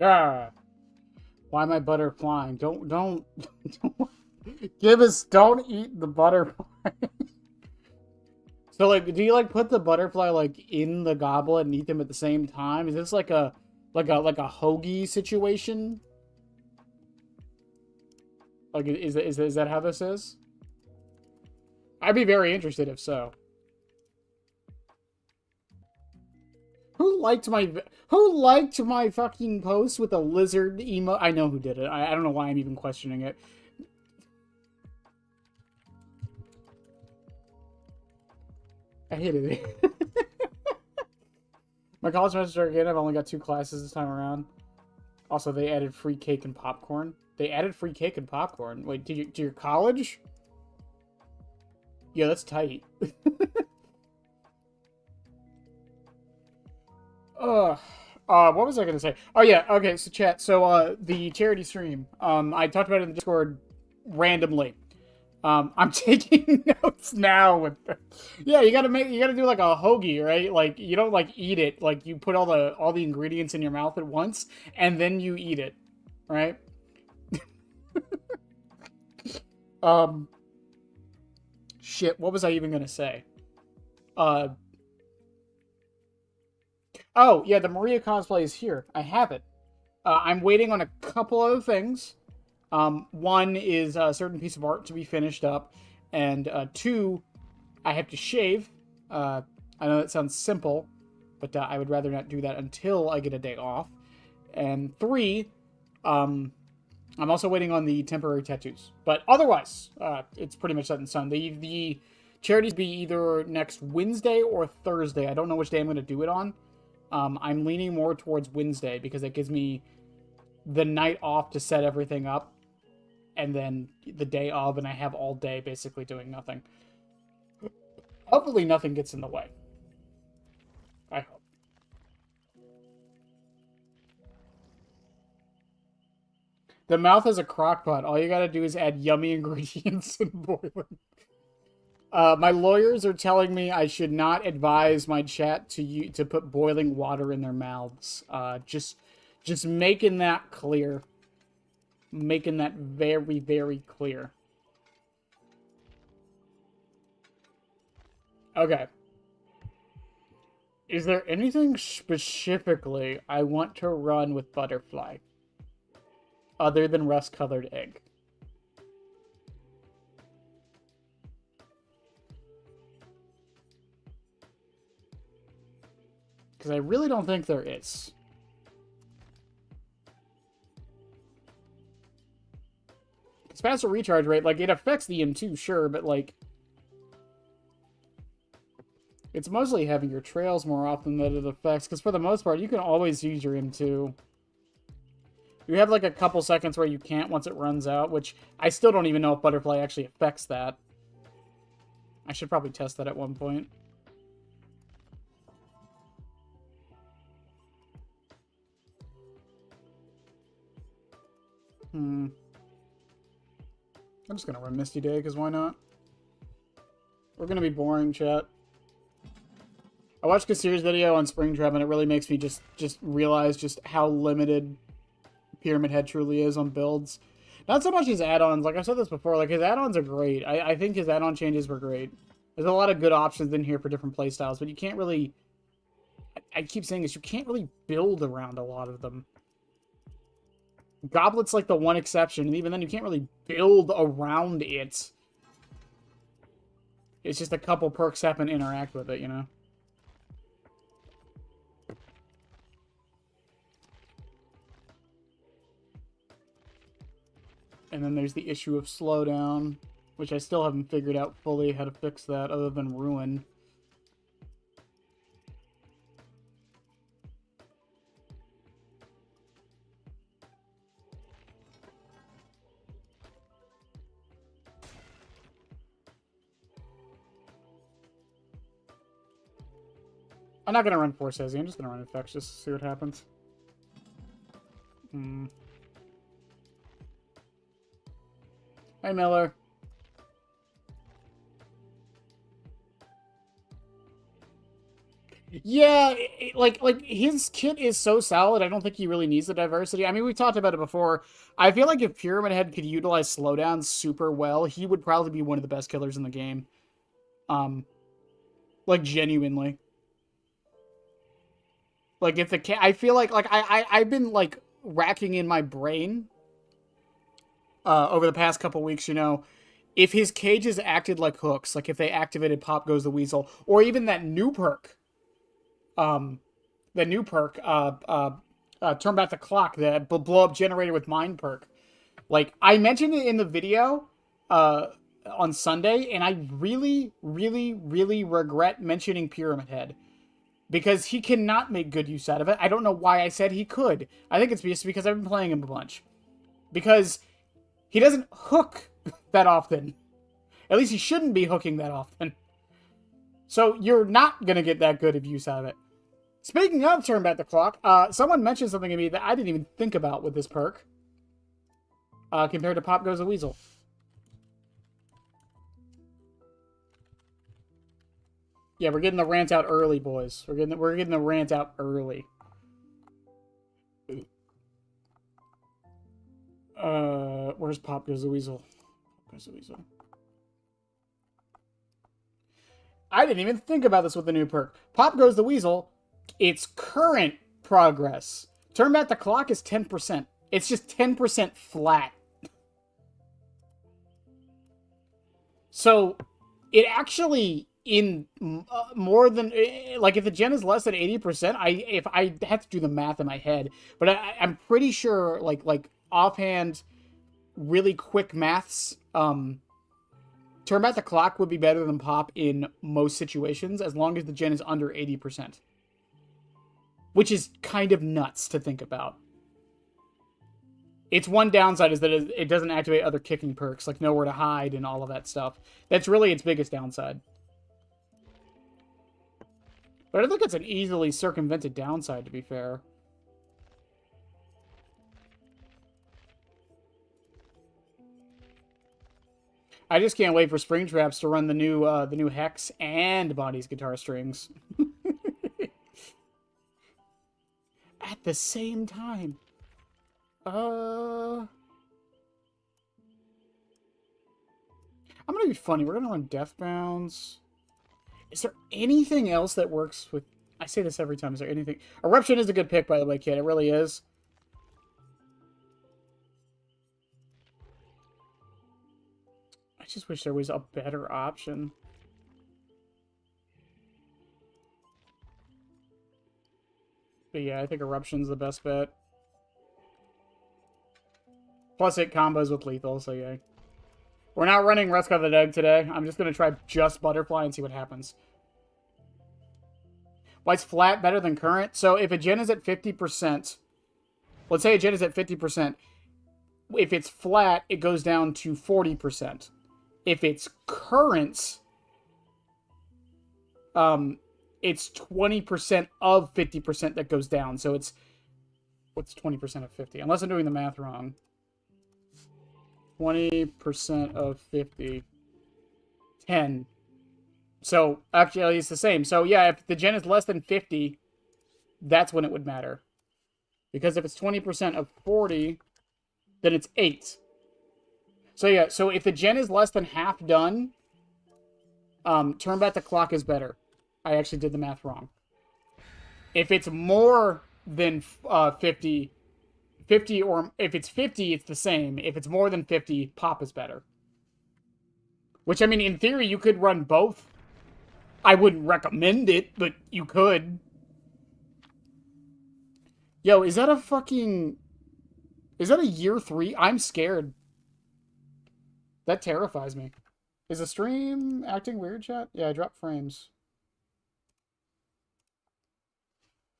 Ah, why am I butterflying? Don't Gibbous, don't eat the butterfly. So like, do you like put the butterfly like in the goblet and eat them at the same time? Is this like a like a hoagie situation? Like, is that how this is? I'd be very interested if so. Who liked my fucking post with a lizard emo? I know who did it. I don't know why I'm even questioning it. I hated it. My college semester again. I've only got 2 classes this time around. Also, they added free cake and popcorn. They added free cake and popcorn. Wait, to your college? Yeah, that's tight. Ugh. What was I gonna say? Oh yeah, okay. So chat. So the charity stream. I talked about it in the Discord randomly. I'm taking notes now with. Yeah, you gotta do like a hoagie, right? Like you don't like eat it. Like you put all the ingredients in your mouth at once, and then you eat it, right? Um, shit. What was I even gonna say? Uh, oh yeah, the Maria cosplay is here. I have it. I'm waiting on a couple other things. One is a certain piece of art to be finished up, and two, I have to shave. I know that sounds simple, but I would rather not do that until I get a day off. And three, um, I'm also waiting on the temporary tattoos. But otherwise, it's pretty much set in stone. The charities be either next Wednesday or Thursday. I don't know which day I'm going to do it on. I'm leaning more towards Wednesday because it gives me the night off to set everything up, and then the day of, and I have all day basically doing nothing. Hopefully, nothing gets in the way. I hope. The mouth is a crock pot. All you gotta do is add yummy ingredients and boil it. My lawyers are telling me I should not advise my chat to put boiling water in their mouths. Just making that clear. Making that very, very clear. Okay. Is there anything specifically I want to run with Butterfly other than rust-colored egg? Because I really don't think there is. It's faster recharge rate, like, it affects the M2, sure, but, like, it's mostly having your trails more often that it affects, because for the most part, you can always use your M2. You have, like, a couple seconds where you can't once it runs out, which I still don't even know if Butterfly actually affects that. I should probably test that at one point. I'm just gonna run Misty Day, because why not? We're gonna be boring, chat. I watched Kasir's video on Springtrap, and it really makes me just realize just how limited Pyramid Head truly is on builds. Not so much his add-ons. Like I said this before, like his add-ons are great. I think his add-on changes were great. There's a lot of good options in here for different playstyles, but you can't really... I keep saying this, you can't really build around a lot of them. Goblet's like the one exception, and even then you can't really build around it. It's just a couple perks happen to interact with it, you know? And then there's the issue of slowdown, which I still haven't figured out fully how to fix that other than ruin. I'm not going to run Force Hezzy, I'm just going to run Infectious, see what happens. Hey, Miller. Yeah, like his kit is so solid. I don't think he really needs the diversity. I mean, we talked about it before. I feel like if Pyramid Head could utilize slowdowns super well, he would probably be one of the best killers in the game. Um, like genuinely. Like if the I feel like I've been like racking in my brain over the past couple weeks, you know, if his cages acted like hooks, like if they activated Pop Goes the Weasel, or even that new perk, um, the new perk, turn back the clock, the blow up generator with mind perk. Like I mentioned it in the video, on Sunday, and I really, really, really regret mentioning Pyramid Head because he cannot make good use out of it. I don't know why I said he could. I think it's just because I've been playing him a bunch. Because he doesn't hook that often. At least he shouldn't be hooking that often. So you're not going to get that good of use out of it. Speaking of turn back the clock, someone mentioned something to me that I didn't even think about with this perk. Compared to Pop Goes the Weasel. Yeah, we're getting the rant out early, boys. We're getting the rant out early. Where's Pop Goes the Weasel? Pop Goes the Weasel. I didn't even think about this with the new perk. Pop Goes the Weasel, its current progress. Turn back the clock is 10%. It's just 10% flat. So, it actually, in more than, like, if the gen is less than 80%, if I have to do the math in my head, but I'm pretty sure, like, offhand, really quick maths, turn back the clock would be better than Pop in most situations, as long as the gen is under 80%. Which is kind of nuts to think about. Its one downside is that it doesn't activate other kicking perks, like Nowhere to Hide and all of that stuff. That's really its biggest downside. But I think it's an easily circumvented downside, to be fair. I just can't wait for Springtraps to run the new Hex and Bonnie's guitar strings. At the same time. I'm gonna be funny. We're gonna run Deathbounds. Is there anything else that works with... I say this every time. Is there anything... Eruption is a good pick, by the way, kid. It really is. I just wish there was a better option. But yeah, I think Eruption's the best bet. Plus it combos with Lethal, so yeah. We're not running Rusk of the Dead today. I'm just going to try just Butterfly and see what happens. Why is flat better than current? So if a gen is at 50%, let's say a gen is at 50%, if it's flat, it goes down to 40%. If it's current, it's 20% of 50% that goes down. So it's, what's 20% of 50? Unless I'm doing the math wrong. 20% of 50. 10. So, actually, it's the same. So, yeah, if the gen is less than 50, that's when it would matter. Because if it's 20% of 40, then it's 8. So, yeah, so if the gen is less than half done, turn back the clock is better. I actually did the math wrong. If it's more than 50, or if it's 50, it's the same. If it's more than 50, Pop is better. Which, I mean, in theory, you could run both. I wouldn't recommend it, but you could. Yo, is that a fucking... Is that a year 3? I'm scared. That terrifies me. Is the stream acting weird, chat? Yeah, I dropped frames.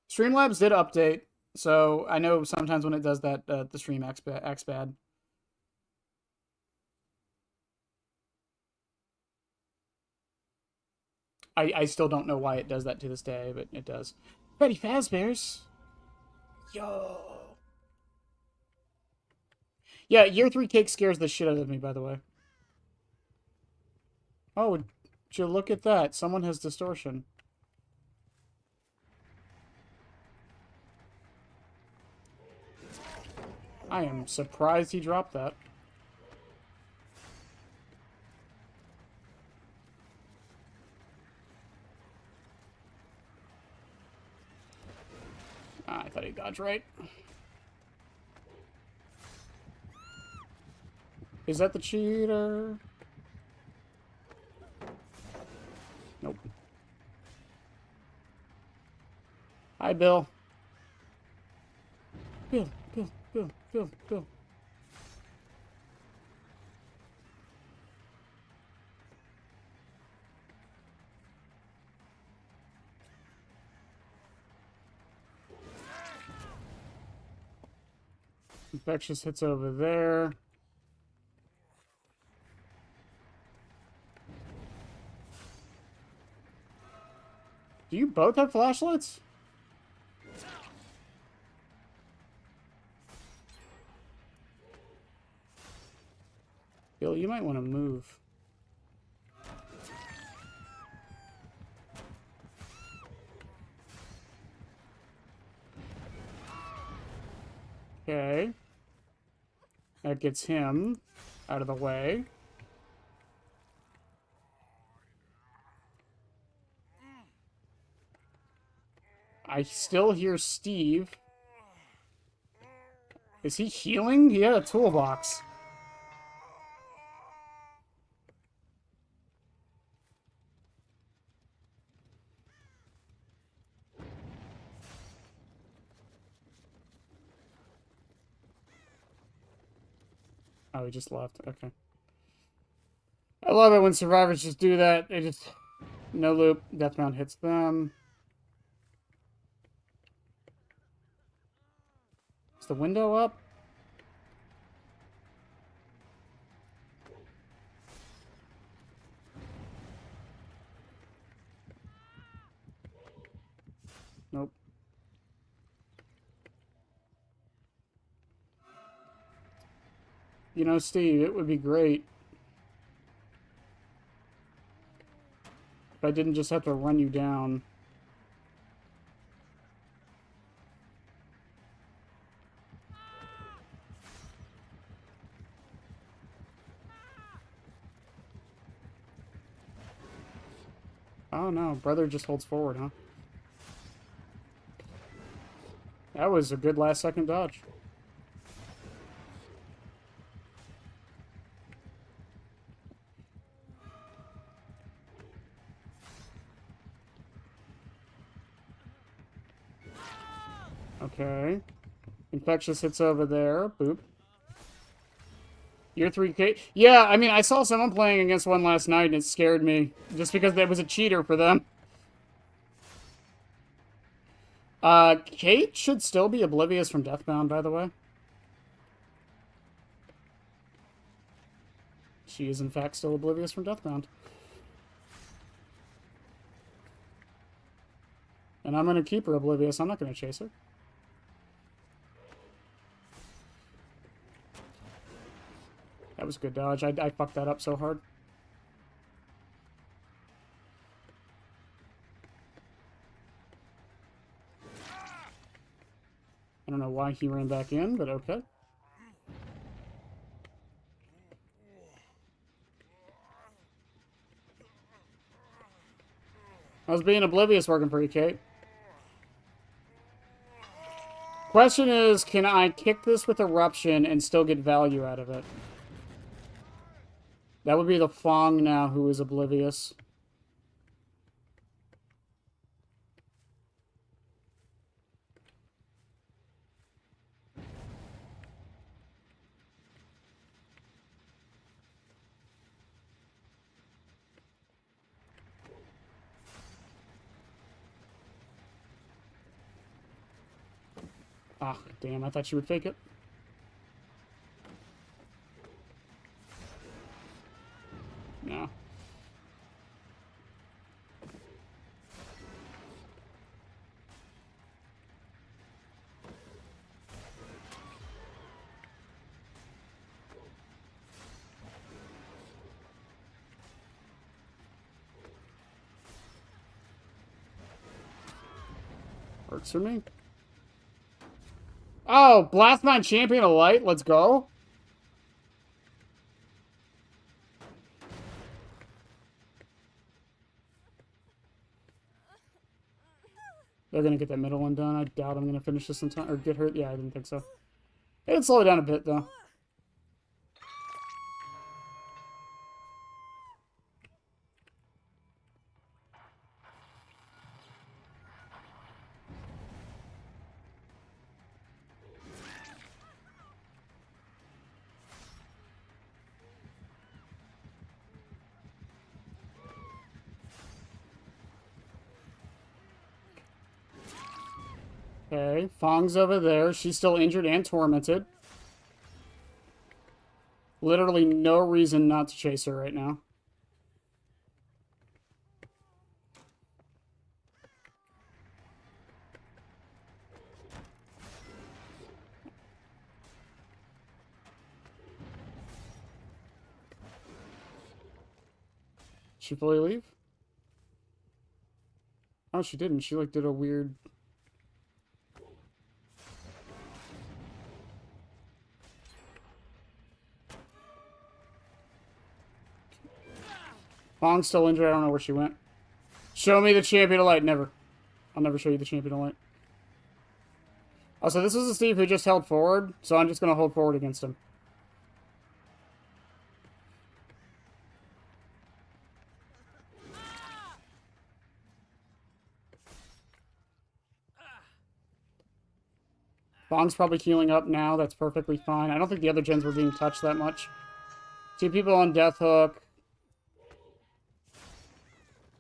Streamlabs did update, so I know sometimes when it does that, the stream acts bad. I still don't know why it does that to this day, but it does. Freddy Fazbear's. Yo. Yeah, year 3 cake scares the shit out of me, by the way. Oh, would you look at that? Someone has distortion. I am surprised he dropped that. Ah, I thought he dodged right. Is that the cheater? Nope. Hi, Bill. Bill. Infectious hits over there. Do you both have flashlights? Bill, you might want to move. Okay. That gets him out of the way. I still hear Steve. Is he healing? He had a toolbox. Oh, he just left. Okay. I love it when survivors just do that. They just... No loop. Deathbound hits them. Is the window up? Nope. You know, Steve, it would be great if I didn't just have to run you down. Oh no, brother just holds forward, huh? That was a good last second dodge. Okay. Infectious hits over there. Boop. You're 3K. Yeah, I mean, I saw someone playing against one last night and it scared me. Just because there was a cheater for them. Kate should still be oblivious from Deathbound, by the way. She is, in fact, still oblivious from Deathbound. And I'm gonna keep her oblivious. I'm not gonna chase her. That was a good dodge. I fucked that up so hard. I don't know why he ran back in, but okay. How's being oblivious working for you, Kate? Question is, can I kick this with Eruption and still get value out of it? That would be the Fong now who is oblivious. Ah, damn, I thought she would fake it. No. Works for me. Oh, Blastmine Champion of Light. Let's go. They're going to get that middle one done. I doubt I'm going to finish this in time. Or get hurt. Yeah, I didn't think so. It'd slow it down a bit, though. Okay, Fong's over there. She's still injured and tormented. Literally no reason not to chase her right now. She fully leave? Oh, she didn't. She, like, did a weird... Fong's still injured. I don't know where she went. Show me the Champion of Light. Never. I'll never show you the Champion of Light. Oh, so this is a Steve who just held forward, so I'm just going to hold forward against him. Fong's probably healing up now. That's perfectly fine. I don't think the other gens were being touched that much. 2 people on Death Hook.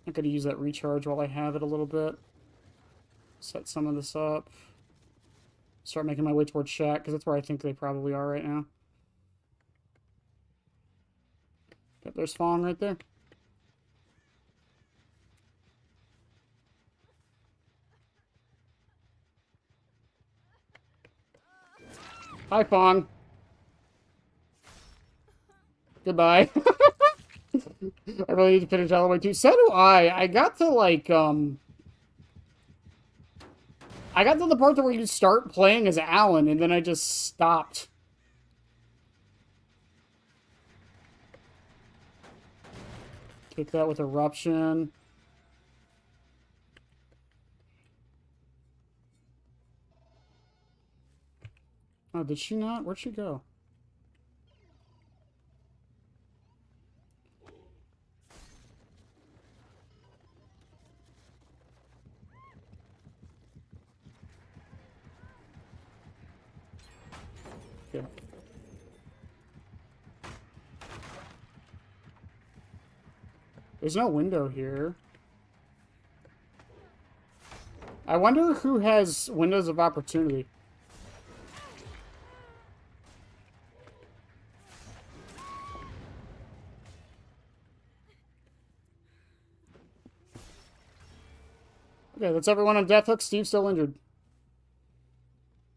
I'm going to use that recharge while I have it a little bit. Set some of this up. Start making my way towards Shack, because that's where I think they probably are right now. Yep, there's Fong right there. Hi, Fong. Goodbye. I really need to finish all the way too. So do I. I got to, like, I got to the part where you start playing as Alan, and then I just stopped. Kick that with Eruption. Oh, did she not? Where'd she go? Okay. There's no window here. I wonder who has windows of opportunity. Okay, that's everyone on Death Hook. Steve's still injured.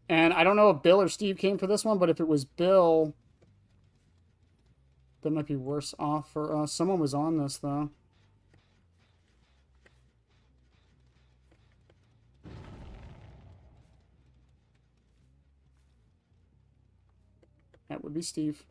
And I don't know if Bill or Steve came for this one, but if it was Bill, that might be worse off for us. Someone was on this, though. That would be Steve.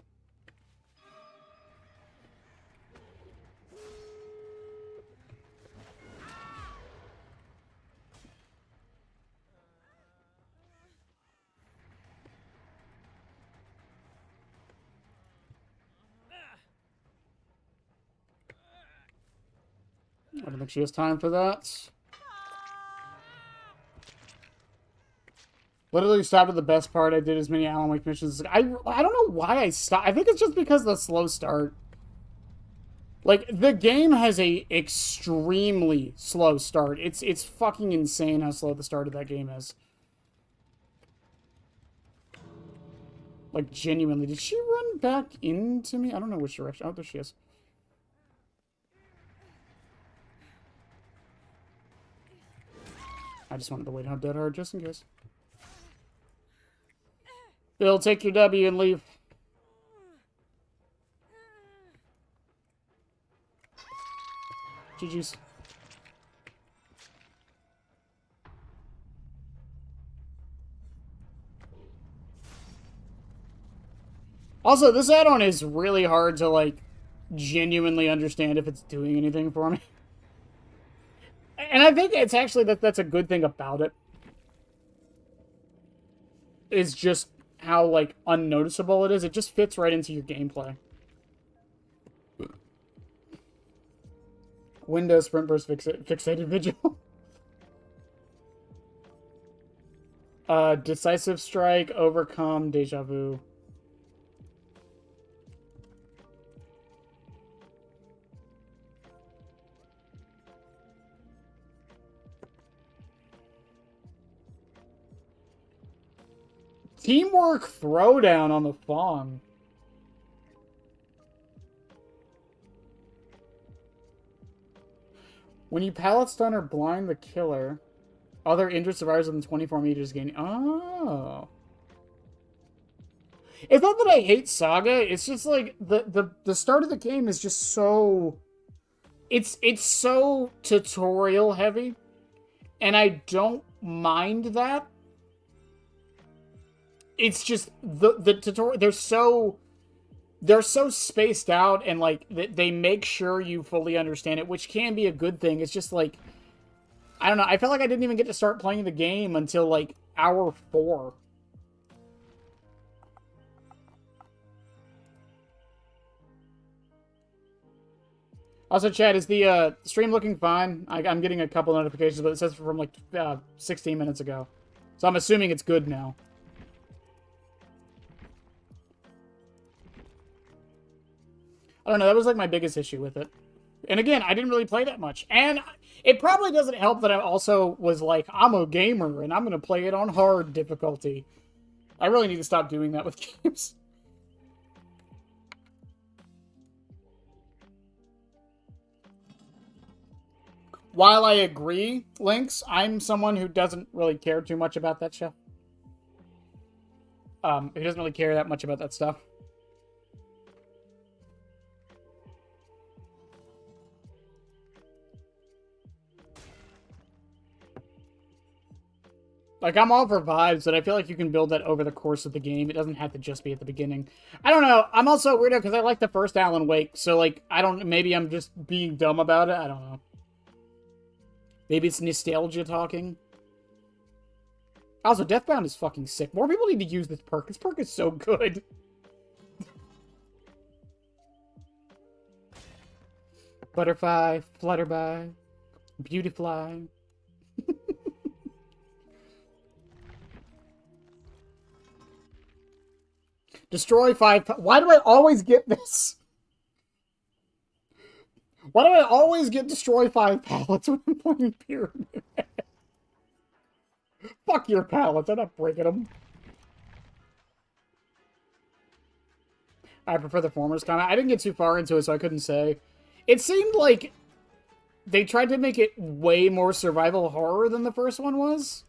I don't think she has time for that. Literally stopped at the best part. I did as many Alan Wake missions. I don't know why I stopped. I think it's just because of the slow start. Like, the game has a extremely slow start. It's fucking insane how slow the start of that game is. Like, genuinely. Did she run back into me? I don't know which direction. Oh, there she is. I just wanted to wait on Dead Hard just in case. Bill, take your W and leave. GG's. Also, this add-on is really hard to, like, genuinely understand if it's doing anything for me. And I think it's actually that's a good thing about it. Is just how, like, unnoticeable it is. It just fits right into your gameplay. Windows sprint burst fixated vigil. Decisive strike, overcome, deja vu. Teamwork throwdown on the Fawn. When you pallet stun or blind the killer, other injured survivors within 24 meters gain. Oh. It's not that I hate Saga. It's just like the start of the game is just so. It's so tutorial heavy, and I don't mind that. It's just the tutorial. They're so spaced out, and like they make sure you fully understand it, which can be a good thing. It's just like, I don't know. I felt like I didn't even get to start playing the game until like hour 4. Also, Chad, is the stream looking fine? I'm getting a couple notifications, but it says from like 16 minutes ago, so I'm assuming it's good now. I don't know, that was like my biggest issue with it. And again, I didn't really play that much. And it probably doesn't help that I also was like, I'm a gamer and I'm going to play it on hard difficulty. I really need to stop doing that with games. While I agree, Lynx, I'm someone who doesn't really care too much about that show. Who doesn't really care that much about that stuff. Like, I'm all for vibes, but I feel like you can build that over the course of the game. It doesn't have to just be at the beginning. I don't know. I'm also a weirdo because I like the first Alan Wake, so, like, I don't... Maybe I'm just being dumb about it. I don't know. Maybe it's nostalgia talking. Also, Deathbound is fucking sick. More people need to use this perk. This perk is so good. Butterfly, Flutterby, Beautyfly. Destroy 5... Why do I always get this? Why do I always get destroy 5 pallets when I'm playing Pyramid? Fuck your pallets, I'm not breaking them. I prefer the former's comment. I didn't get too far into it, so I couldn't say. It seemed like they tried to make it way more survival horror than the first one was.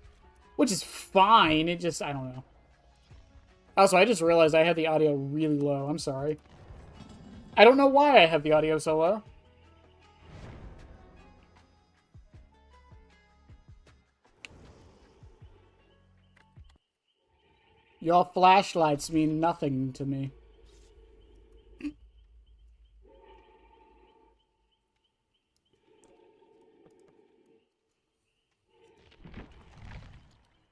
Which is fine, it just... I don't know. Also, I just realized I had the audio really low. I'm sorry. I don't know why I have the audio so low. Your flashlights mean nothing to me.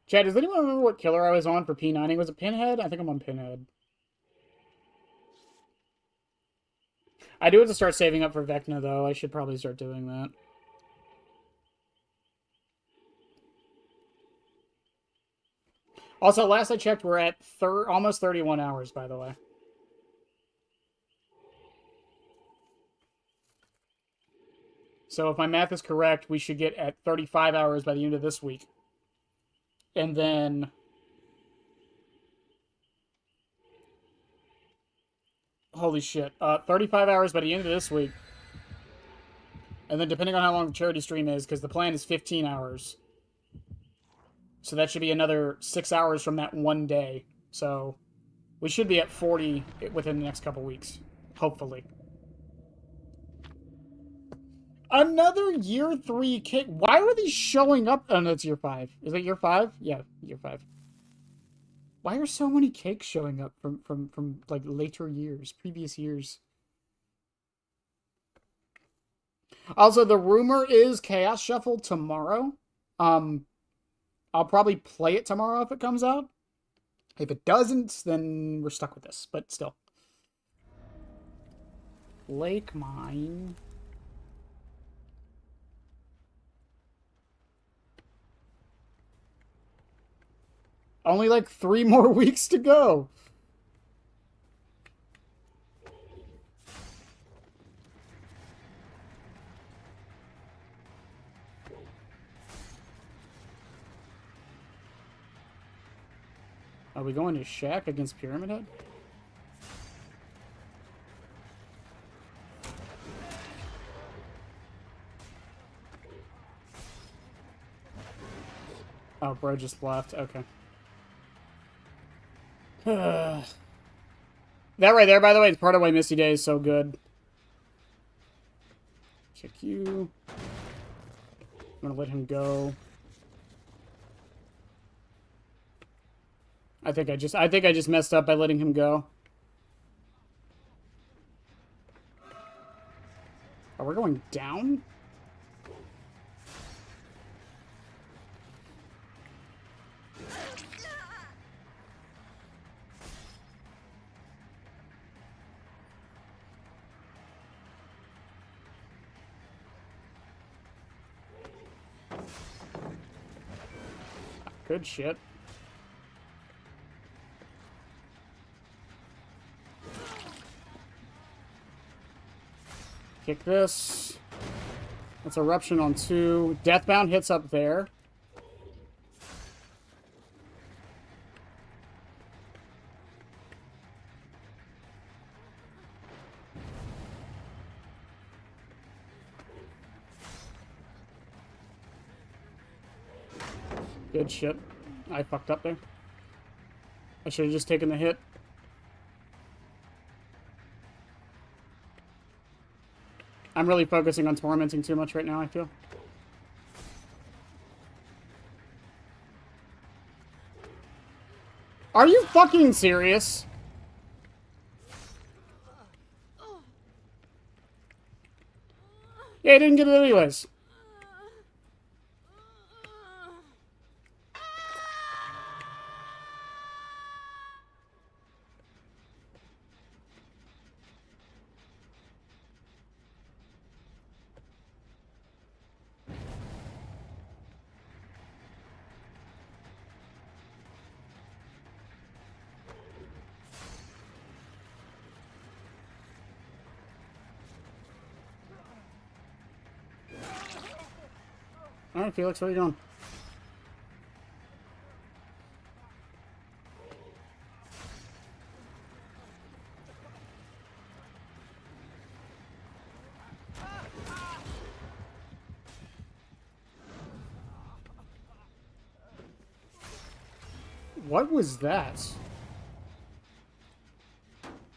Chad, does anyone remember what killer I was on for P90? Was it Pinhead? I think I'm on Pinhead. I do have to start saving up for Vecna, though. I should probably start doing that. Also, last I checked, we're at almost 31 hours, by the way. So if my math is correct, we should get at 35 hours by the end of this week. And then... Holy shit. 35 hours by the end of this week. And then depending on how long the charity stream is, because the plan is 15 hours. So that should be another 6 hours from that one day. So we should be at 40 within the next couple weeks. Hopefully. Another year 3 kick. Why are these showing up? Oh, no, it's year 5. Is it year 5? Yeah, year 5. Why are so many cakes showing up from like later years, previous years? Also, the rumor is Chaos Shuffle tomorrow. Um, I'll probably play it tomorrow if it comes out. If it doesn't, then we're stuck with this. But still, Lake Mine. Only like 3 more weeks to go. Are we going to Shack against Pyramid Head? Oh, bro just left. Okay. That right there, by the way, is part of why Misty Day is so good. Check you. I'm gonna let him go. I think I just messed up by letting him go. Are we going down? Good shit. Kick this. That's Eruption on 2. Deathbound hits up there. Good shit. I fucked up there. I should have just taken the hit. I'm really focusing on tormenting too much right now, I feel. Are you fucking serious? Yeah, I didn't get it anyways. Alright, Felix, where are you going? What was that?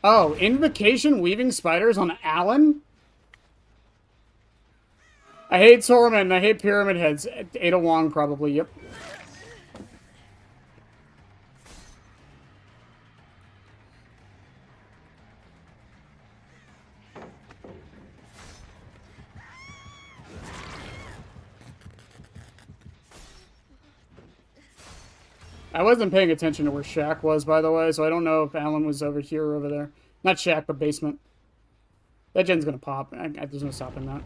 Oh, Invocation Weaving Spiders on Alan? I hate Torment, I hate Pyramid Heads. Ada Wong, probably, yep. I wasn't paying attention to where Shaq was, by the way, so I don't know if Alan was over here or over there. Not Shaq, but basement. That gen's gonna pop. There's no stopping that.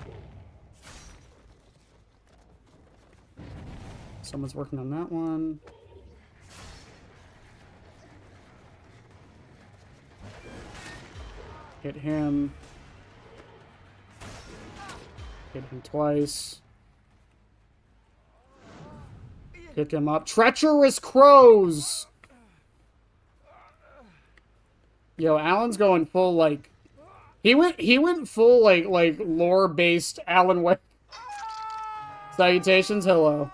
Someone's working on that one. Hit him. Hit him twice. Pick him up. Treacherous Crows! Yo, Alan's going full, like... He went full, like lore-based Alan Wake. Salutations, hello.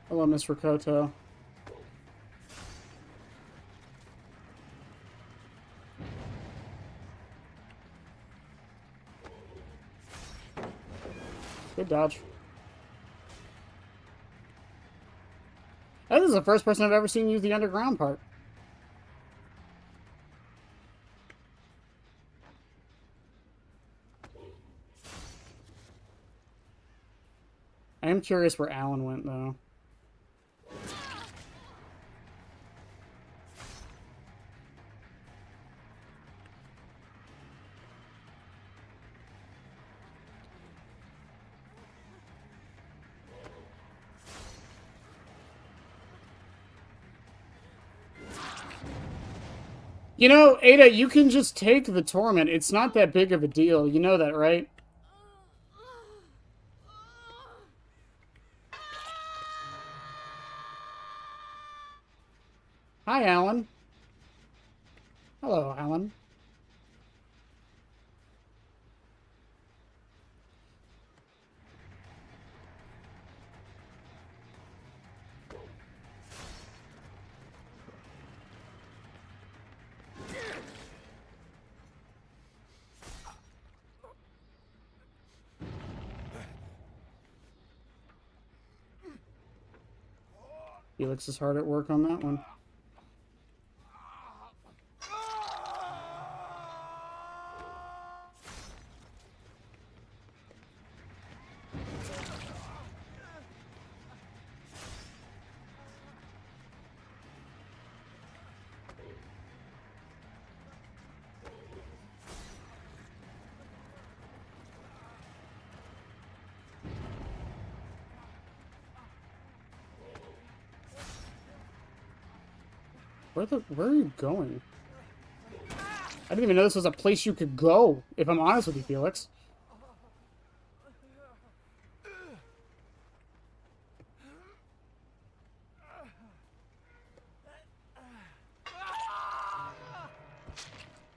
Hello, Miss Rakoto. Good dodge. This is the first person I've ever seen use the underground part. I am curious where Alan went, though. You know, Ada, you can just take the torment. It's not that big of a deal. You know that, right? Hi, Alan. Hello, Alan. Felix is hard at work on that one. Where are you going? I didn't even know this was a place you could go, if I'm honest with you, Felix.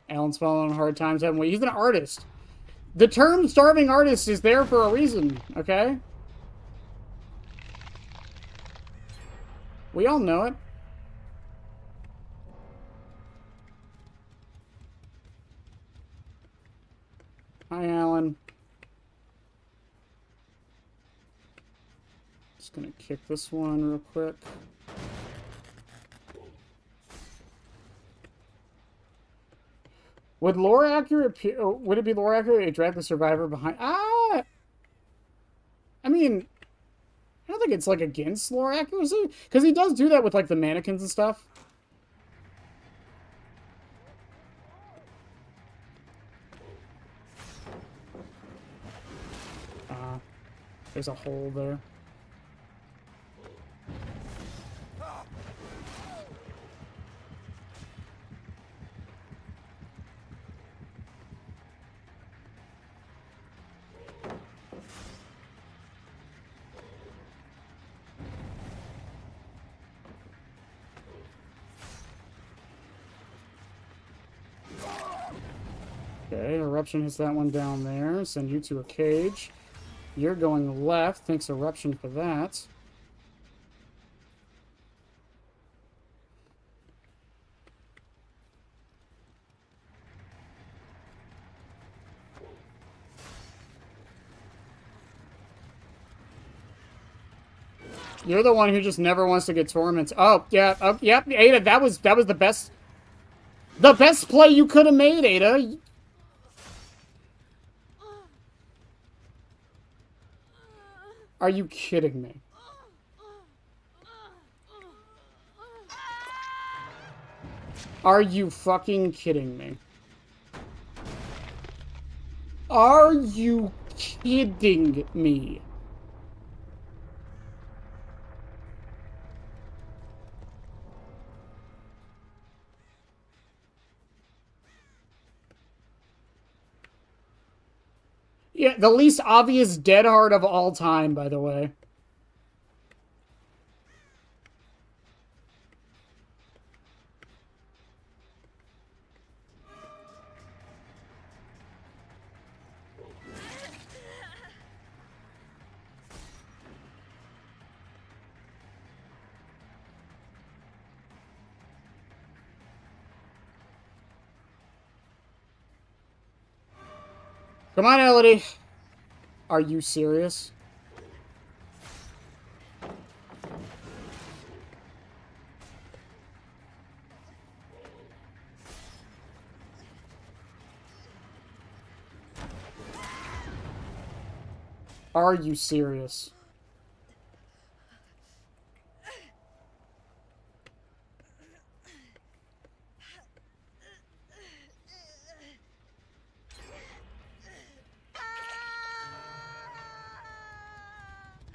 Alan's falling on hard times, haven't we? He's an artist. The term starving artist is there for a reason, okay? We all know it. Hi, Alan. Just gonna kick this one real quick. Would it be lore accurate to drag the survivor behind? I mean, I don't think it's like against lore accuracy, because he does do that with like the mannequins and stuff. There's a hole there. Okay, Eruption hits that one down there. Send you to a cage. You're going left. Thanks, Eruption, for that. You're the one who just never wants to get tormented. Oh, yeah. Oh, yep, Ada, that was the best. The best play you could have made, Ada. Are you kidding me? Are you fucking kidding me? Are you kidding me? Yeah, the least obvious dead hard of all time, by the way. Come on, Elodie. Are you serious? Are you serious?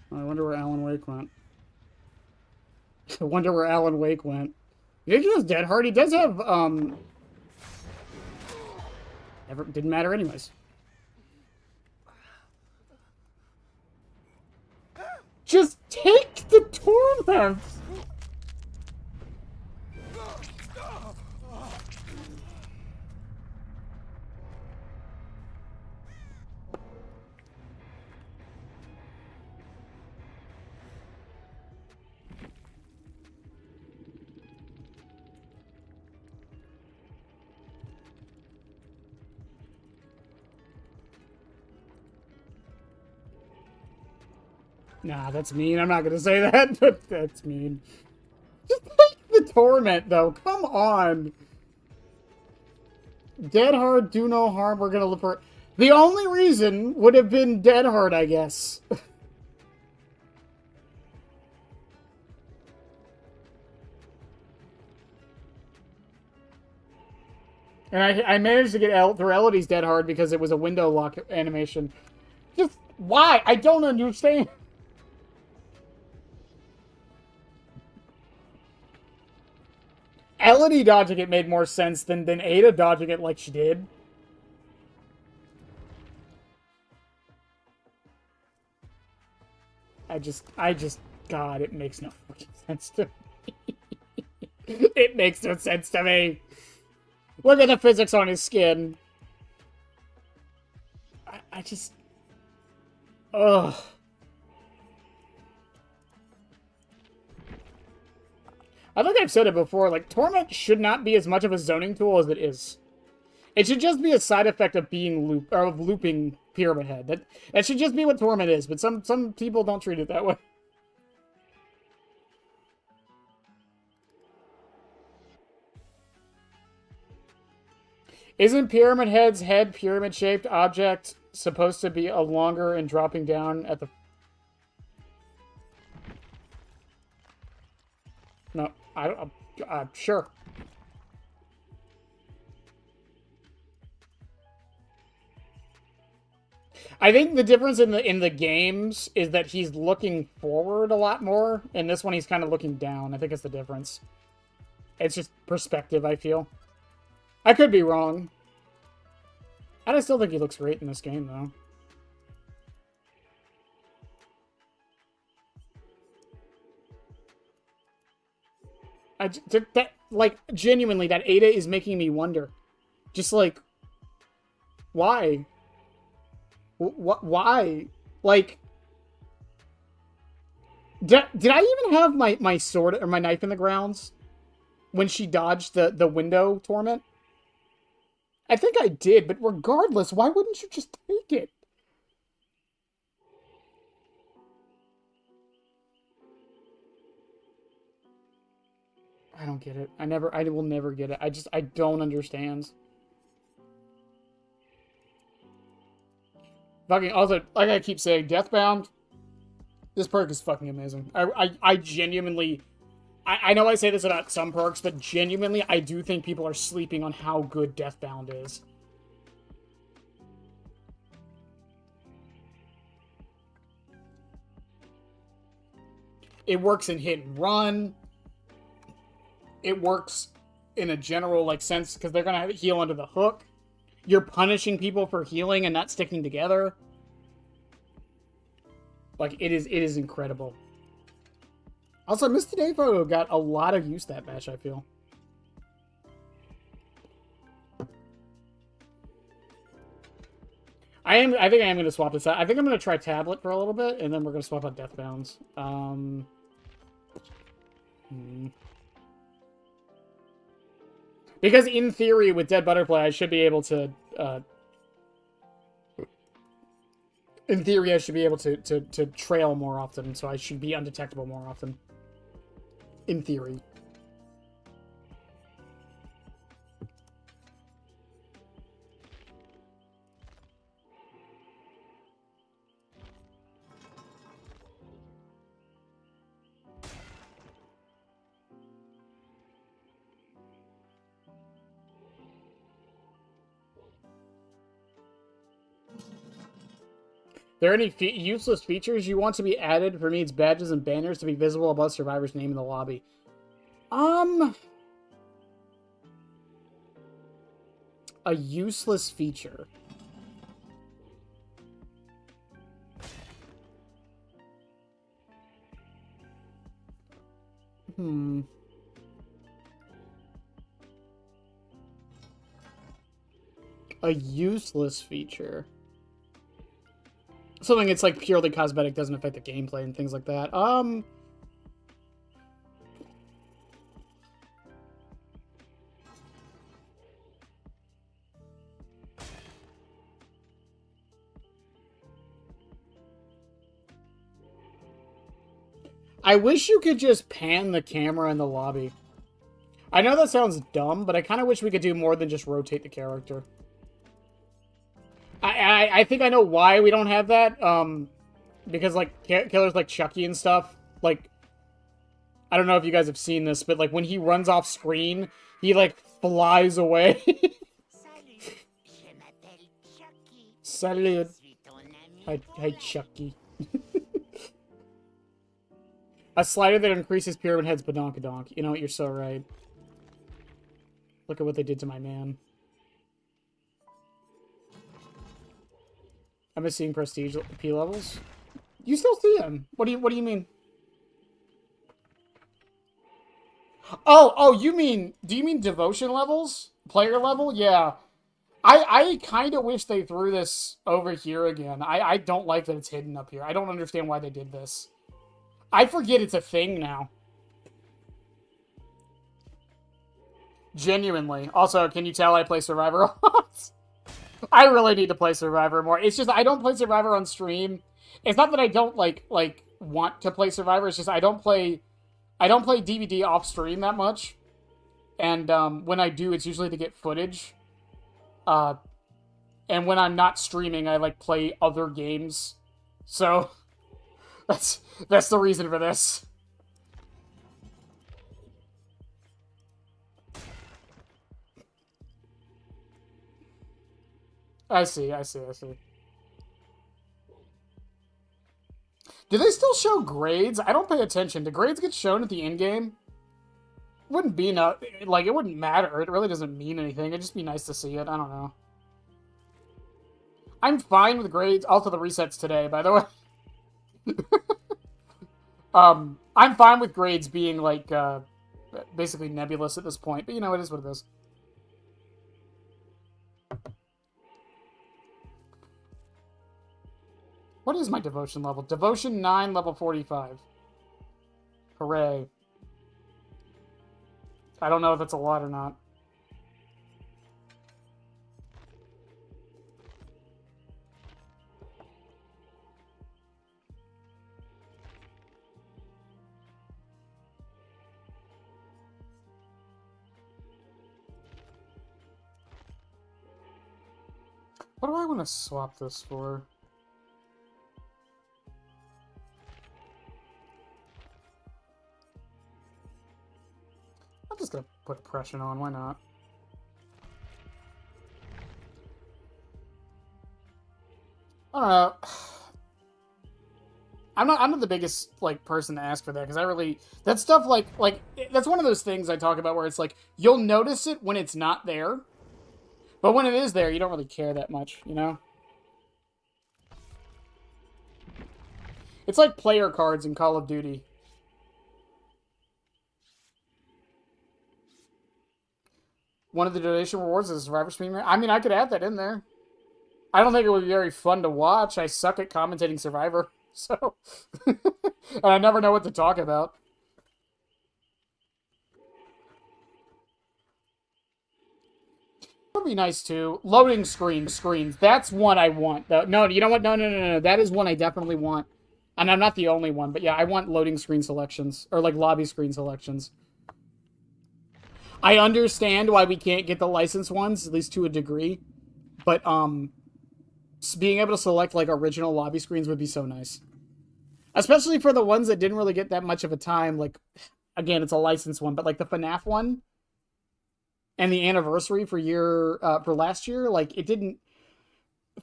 I wonder where Alan Wake went. I wonder where Alan Wake went. You think he was dead hard? He does have, Never, didn't matter anyways. Just take the torment! Nah, that's mean. I'm not gonna say that, but that's mean. Just take the torment, though. Come on. Dead hard, do no harm. We're gonna look for... The only reason would have been dead hard, I guess. And I managed to get through Elodie's dead hard because it was a window lock animation. Just why? I don't understand. Elodie dodging it made more sense than Ada dodging it like she did. God, it makes no fucking sense to me. It makes no sense to me. Look at the physics on his skin. I just... Ugh. I think I've said it before, like, Torment should not be as much of a zoning tool as it is. It should just be a side effect of being looping Pyramid Head. That should just be what Torment is, but some people don't treat it that way. Isn't Pyramid Head's head pyramid-shaped object supposed to be a longer and dropping down at the... No, I'm sure. I think the difference in the games is that he's looking forward a lot more. In this one, he's kind of looking down. I think it's the difference. It's just perspective, I feel. I could be wrong. I still think he looks great in this game, though. Like, genuinely, that Ada is making me wonder. Just, like, why? Why? Like, did I even have my sword or my knife in the grounds when she dodged the window torment? I think I did, but regardless, why wouldn't you just take it? I don't get it. I will never get it. I don't understand. Fucking, also, like I keep saying, Deathbound, this perk is fucking amazing. I genuinely, I know I say this about some perks, but genuinely, I do think people are sleeping on how good Deathbound is. It works in hit and run. It works in a general, like, sense, because they're gonna heal under the hook. You're punishing people for healing and not sticking together. Like, it is incredible. Also, Mr. Dayfo got a lot of use that match, I feel. I think I am going to swap this out. I think I'm going to try Tablet for a little bit, and then we're going to swap out Deathbounds. Because in theory, with Dead Butterfly, I should be able to In theory, I should be able to trail more often, so I should be undetectable more often. In theory. There are any useless features you want to be added? For me, it's badges and banners to be visible above survivor's name in the lobby. A useless feature. A useless feature. Something that's like purely cosmetic, doesn't affect the gameplay and things like that. I wish you could just pan the camera in the lobby. I know that sounds dumb, but I kind of wish we could do more than just rotate the character. I think I know why we don't have that. Because, like, killers like Chucky and stuff, like, I don't know if you guys have seen this, but, like, when he runs off screen, he, like, flies away. Salut. Hi, Chucky. A slider that increases Pyramid Head's badonkadonk. You know what? You're so right. Look at what they did to my man. I'm seeing prestige P levels. You still see them. What do you mean? Oh, you mean, do you mean devotion levels? Player level? Yeah. I kind of wish they threw this over here again. I don't like that it's hidden up here. I don't understand why they did this. I forget it's a thing now. Genuinely. Also, can you tell I play Survivor a lot? I really need to play Survivor more. It's just I don't play Survivor on stream. It's not that I don't like want to play Survivor. It's just I don't play DVD off stream that much. And when I do, it's usually to get footage. And when I'm not streaming, I like play other games. So that's the reason for this. I see. Do they still show grades? I don't pay attention. Do grades get shown at the end game? Wouldn't be like it wouldn't matter. It really doesn't mean anything. It'd just be nice to see it. I don't know. I'm fine with grades. Also, the resets today, by the way. I'm fine with grades being like basically nebulous at this point, but you know, it is what it is. What is my devotion level? Devotion 9, level 45. Hooray. I don't know if it's a lot or not. What do I want to swap this for? I'm just gonna put oppression on, why not? I don't know. I'm not the biggest like person to ask for that because I really that stuff like that's one of those things I talk about where it's like you'll notice it when it's not there, but when it is there, you don't really care that much, you know? It's like player cards in Call of Duty. One of the donation rewards is a Survivor stream. I mean, I could add that in there. I don't think it would be very fun to watch. I suck at commentating Survivor, so... and I never know what to talk about. It would be nice too. Loading screens. That's one I want. No, you know what? No. That is one I definitely want. And I'm not the only one, but yeah, I want loading screen selections. Or, like, lobby screen selections. I understand why we can't get the licensed ones, at least to a degree. But, being able to select, like, original lobby screens would be so nice. Especially for the ones that didn't really get that much of a time. Like, again, it's a licensed one, but, like, the FNAF one and the anniversary for last year, like, it didn't...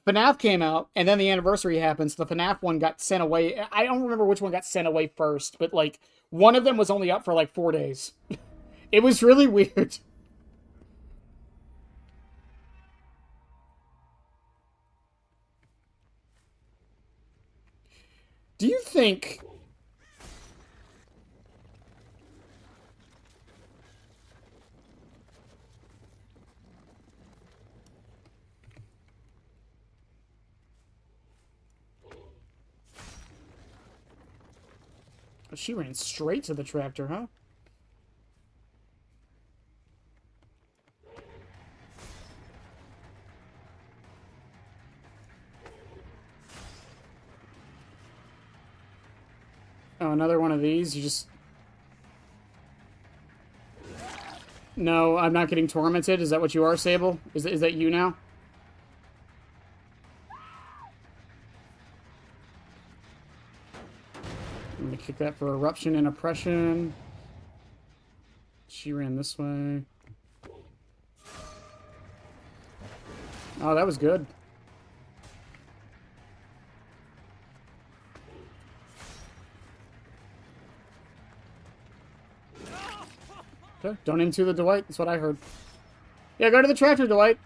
FNAF came out, and then the anniversary happened, so the FNAF one got sent away. I don't remember which one got sent away first, but, like, one of them was only up for, like, 4 days. It was really weird. Do you think... She ran straight to the tractor, huh? Oh, another one of these? You just... No, I'm not getting tormented. Is that what you are, Sable? Is that you now? I'm gonna kick that for eruption and oppression. She ran this way. Oh, that was good. Okay, don't aim to the Dwight. That's what I heard. Yeah, go to the tractor, Dwight.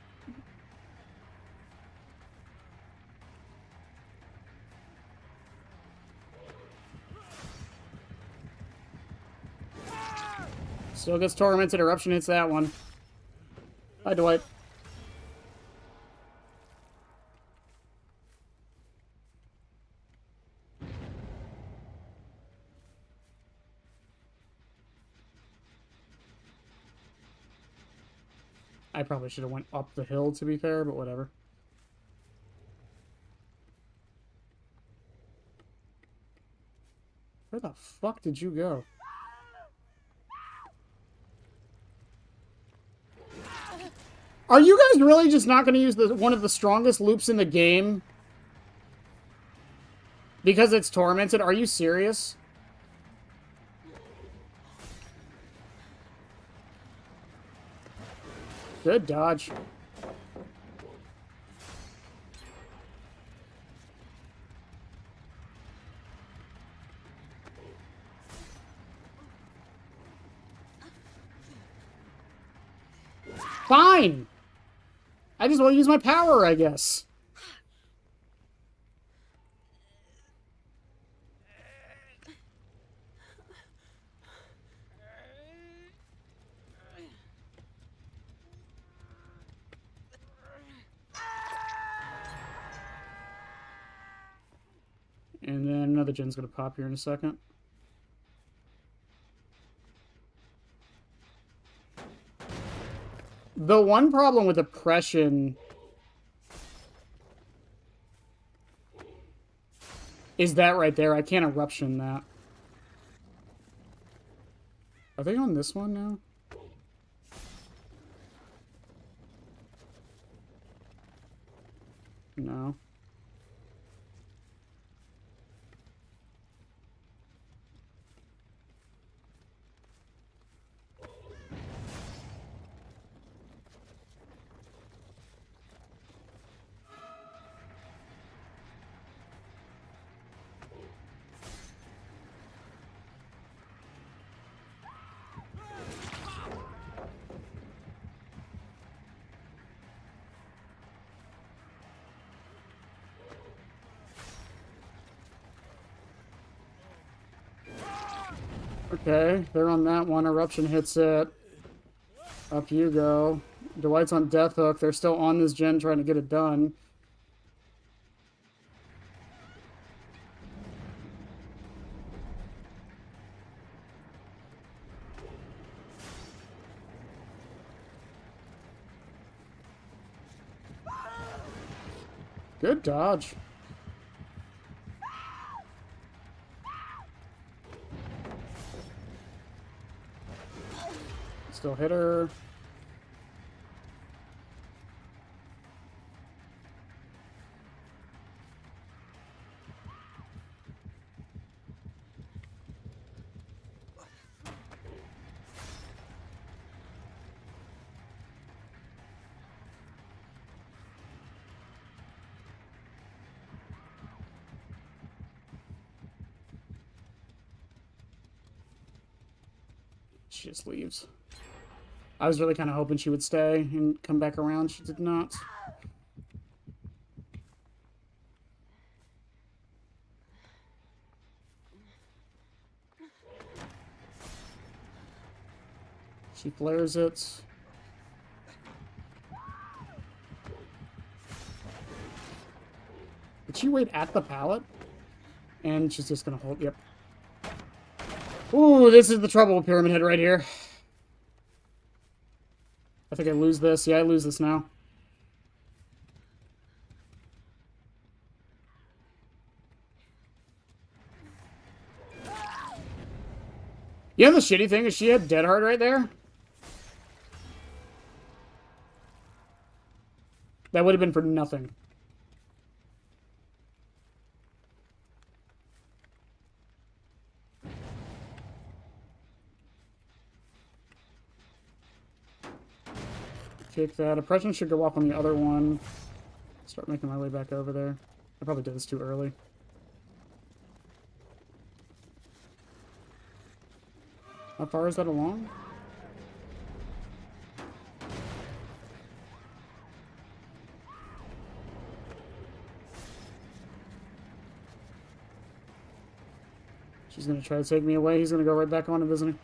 Still gets tormented. Eruption hits that one. Hi, Dwight. I probably should have went up the hill, to be fair, but whatever. Where the fuck did you go? Are you guys really just not going to use one of the strongest loops in the game? Because it's tormented? Are you serious? Good dodge. Fine! I just want to use my power, I guess. And then another gen's gonna pop here in a second. The one problem with oppression is that right there. I can't eruption that. Are they on this one now? No. Okay, they're on that one. Eruption hits it. Up you go. Dwight's on Death Hook. They're still on this gen trying to get it done. Good dodge. Still hit her. She just leaves. I was really kind of hoping she would stay and come back around. She did not. She flares it. Did she wait at the pallet? And she's just gonna hold. Yep. Ooh, this is the trouble with Pyramid Head right here. I think I lose this. Yeah, I lose this now. You know the shitty thing is she had Dead Hard right there? That would have been for nothing. Kick that. Oppression should go off on the other one. Start making my way back over there. I probably did this too early. How far is that along? She's gonna try to take me away. He's gonna go right back on him, isn't he?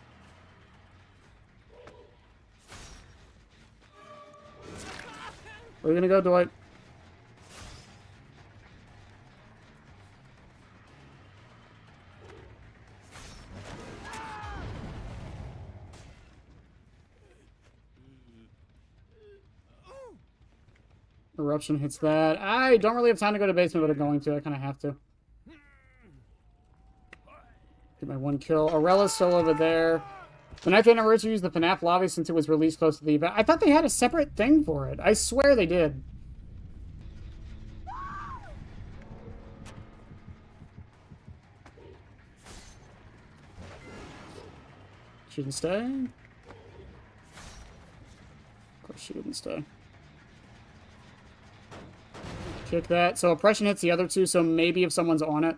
Where are you gonna go, Dwight? Eruption hits that. I don't really have time to go to basement, but I'm going to. I kind of have to. Get my one kill. Aurella's still over there. The 9th anniversary used the FNAF lobby since it was released close to the event. I thought they had a separate thing for it. I swear they did. She didn't stay? Of course she didn't stay. Kick that. So oppression hits the other two, so maybe if someone's on it.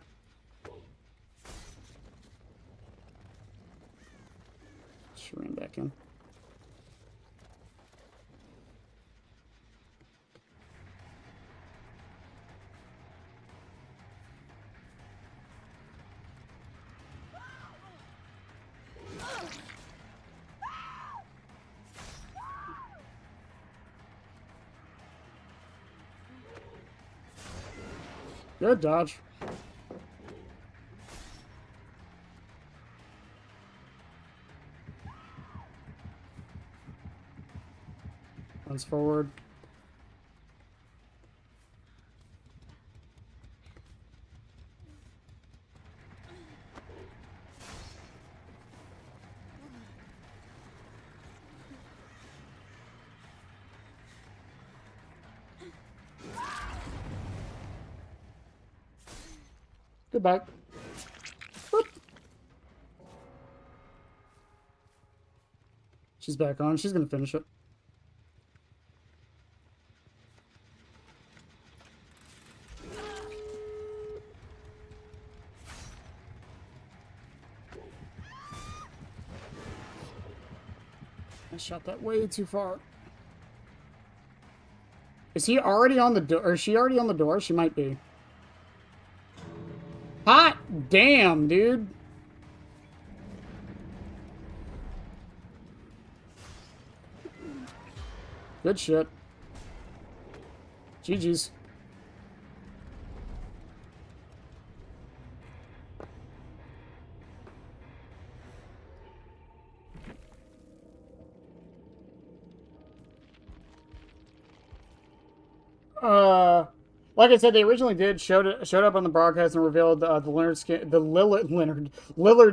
She ran back in. Good dodge. Runs forward. Goodbye. Boop. She's back on. She's gonna finish it. I shot that way too far. Is he already on the door? Or is she already on the door? She might be. Hot damn, dude. Good shit. GG's. Like I said, they originally showed up on the broadcast and revealed the Lillard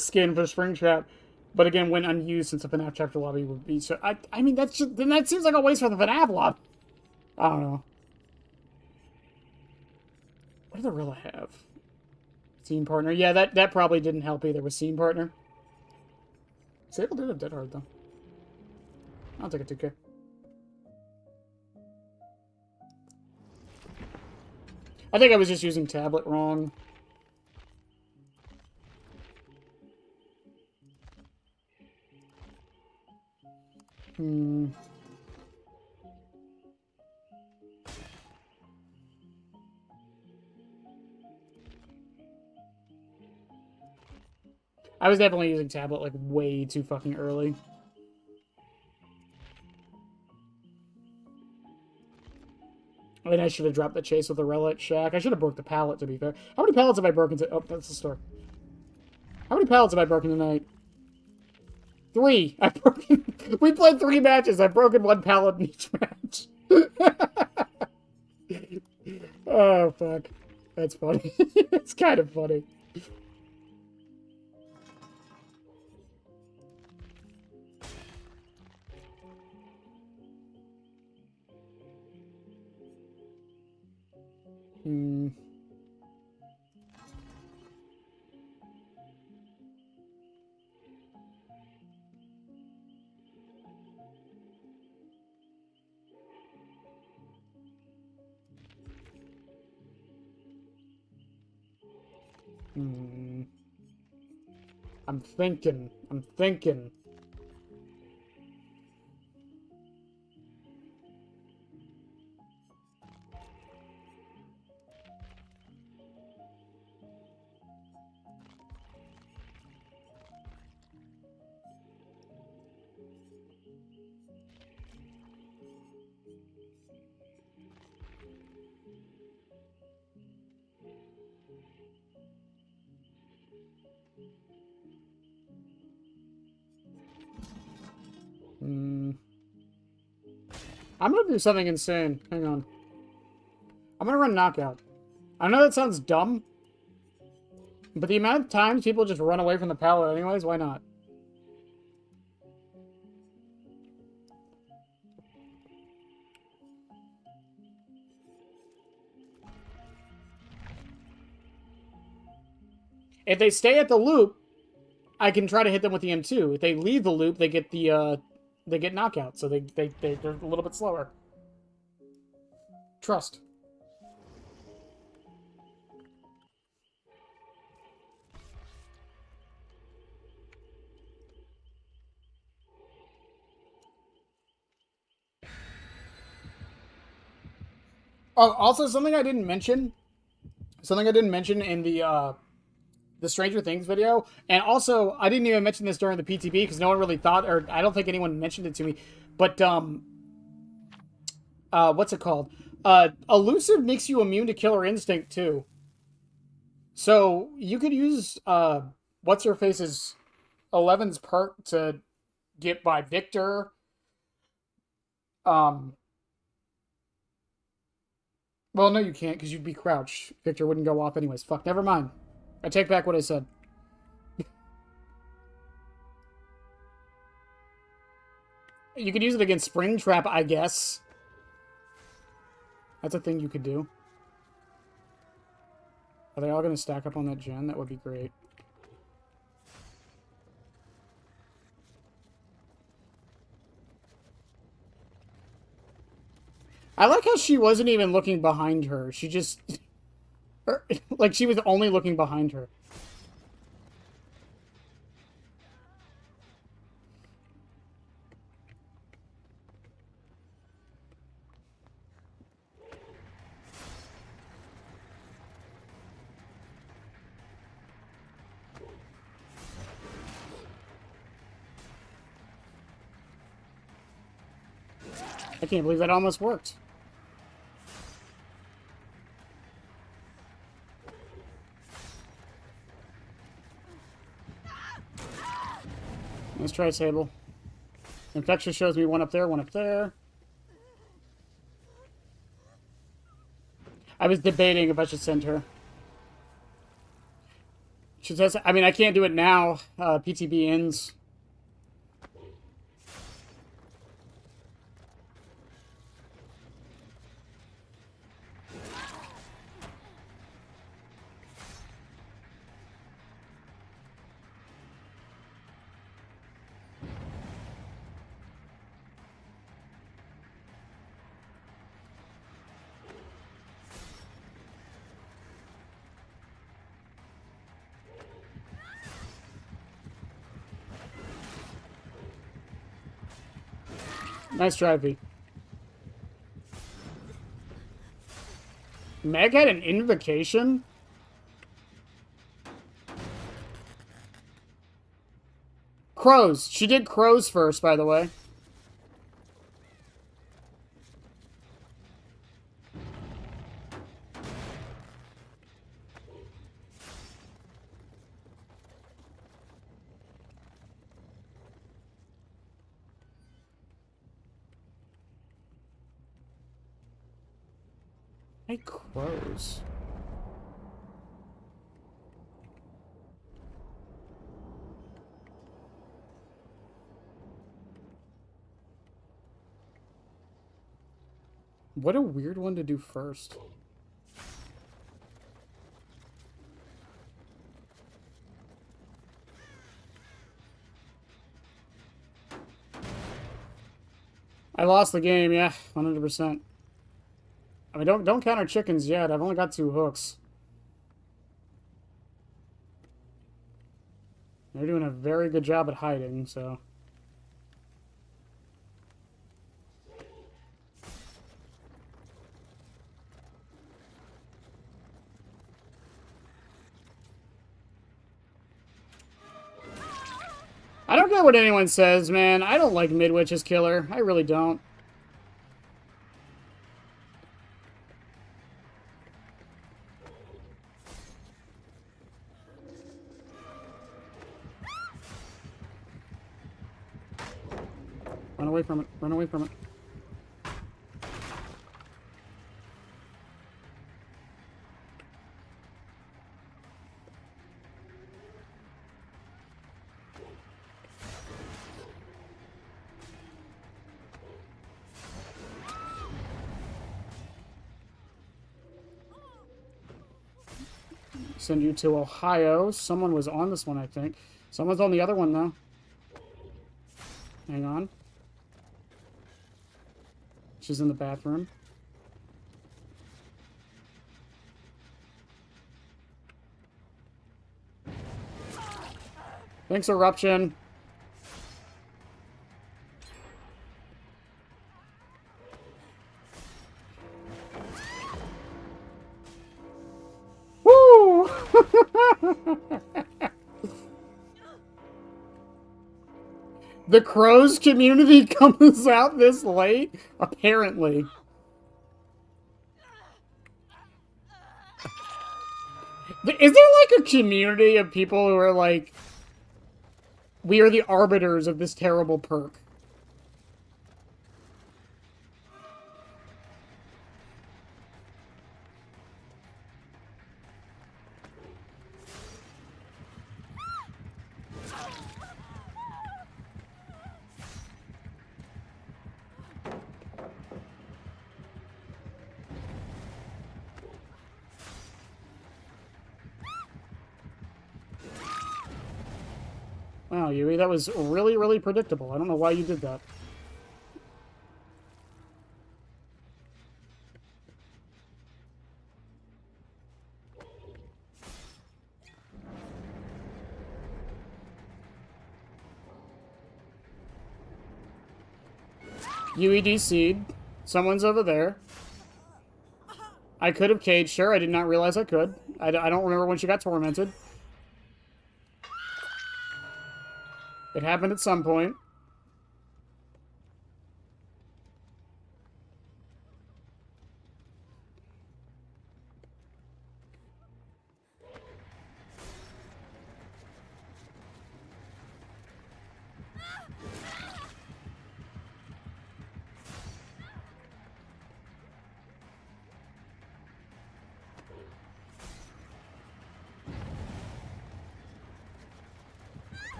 skin for Springtrap, but again went unused since the FNAF chapter lobby would be. So I mean then that seems like a waste for the FNAF lobby. I don't know. What did the Rilla have? Scene partner. Yeah, that probably didn't help either with scene partner. Sable did have Dead Hard though. I'll take a 2K. I think I was just using tablet wrong. I was definitely using tablet like way too fucking early. I mean, I should have dropped the chase with the Relic Shack. I should have broke the pallet, to be fair. How many pallets have I broken to... Oh, that's the store. How many pallets have I broken tonight? 3. I've broken... We played 3 matches. I've broken 1 pallet in each match. Oh, fuck. That's funny. It's kind of funny. I'm thinking. I'm gonna do something insane. Hang on. I'm gonna run Knockout. I know that sounds dumb, but the amount of times people just run away from the pallet anyways, why not? If they stay at the loop, I can try to hit them with the M2. If they leave the loop, they get the they get knockout, so they're a little bit slower. Trust. Oh, also something I didn't mention. Something I didn't mention in the Stranger Things video, and also I didn't even mention this during the PTB because no one really thought, or I don't think anyone mentioned it to me. But what's it called? Elusive makes you immune to Killer Instinct too. So you could use what's her face's 11's perk to get by Victor. Well, no, you can't because you'd be crouched. Victor wouldn't go off anyways. Fuck, never mind. I take back what I said. You could use it against Springtrap, I guess. That's a thing you could do. Are they all going to stack up on that gen? That would be great. I like how she wasn't even looking behind her. She just... like, she was only looking behind her. I can't believe that almost worked. Let's try Sable. Infection shows me one up there, one up there. I was debating if I should send her. She says, I mean, I can't do it now. PTB ends. Nice try, V. Meg had an invocation? Crows. She did crows first, by the way. Hey, crows. What a weird one to do first. I lost the game, yeah, 100%. I mean, don't count our chickens yet. I've only got 2 hooks. They're doing a very good job at hiding, so... I don't care what anyone says, man. I don't like Midwitch's killer. I really don't. Run away from it. Run away from it. Send you to Ohio. Someone was on this one, I think. Someone's on the other one, though. Hang on. She's in the bathroom. Thanks, Eruption. Woo! The Crows community comes out this late? Apparently. Is there like a community of people who are like, we are the arbiters of this terrible perk? Wow, Yui, that was really, really predictable. I don't know why you did that. Yui DC'd. Someone's over there. I could have caged her. I did not realize I could. I don't remember when she got tormented. It happened at some point.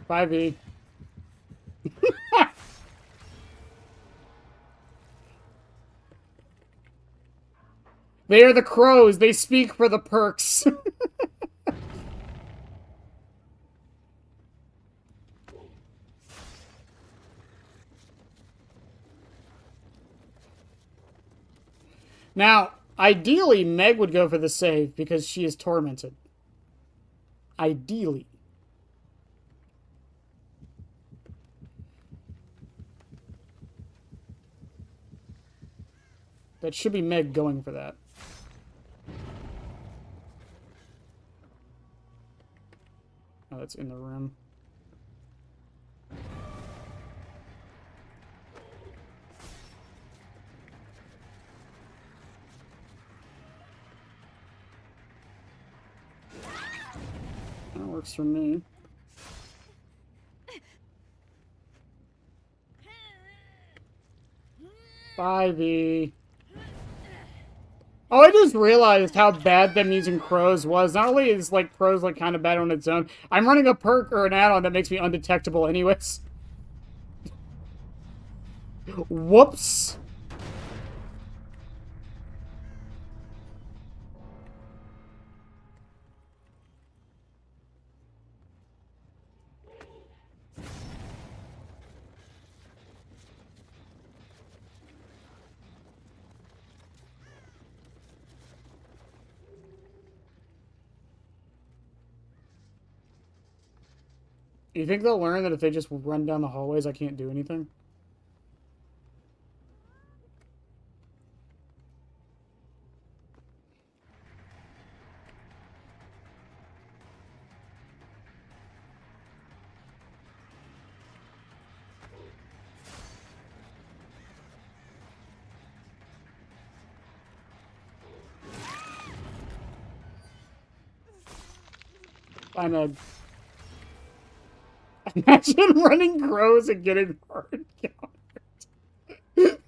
5e. They are the crows. They speak for the perks. Now, ideally, Meg would go for the save because she is tormented. Ideally. That should be Meg going for that. Oh, that's in the room. That works for me. Bye. Oh, I just realized how bad them using crows was. Not only is like crows like kind of bad on its own, I'm running a perk or an add-on that makes me undetectable anyways. Whoops. You think they'll learn that if they just run down the hallways, I can't do anything? Bye, Meg. Imagine running crows and getting hard countered.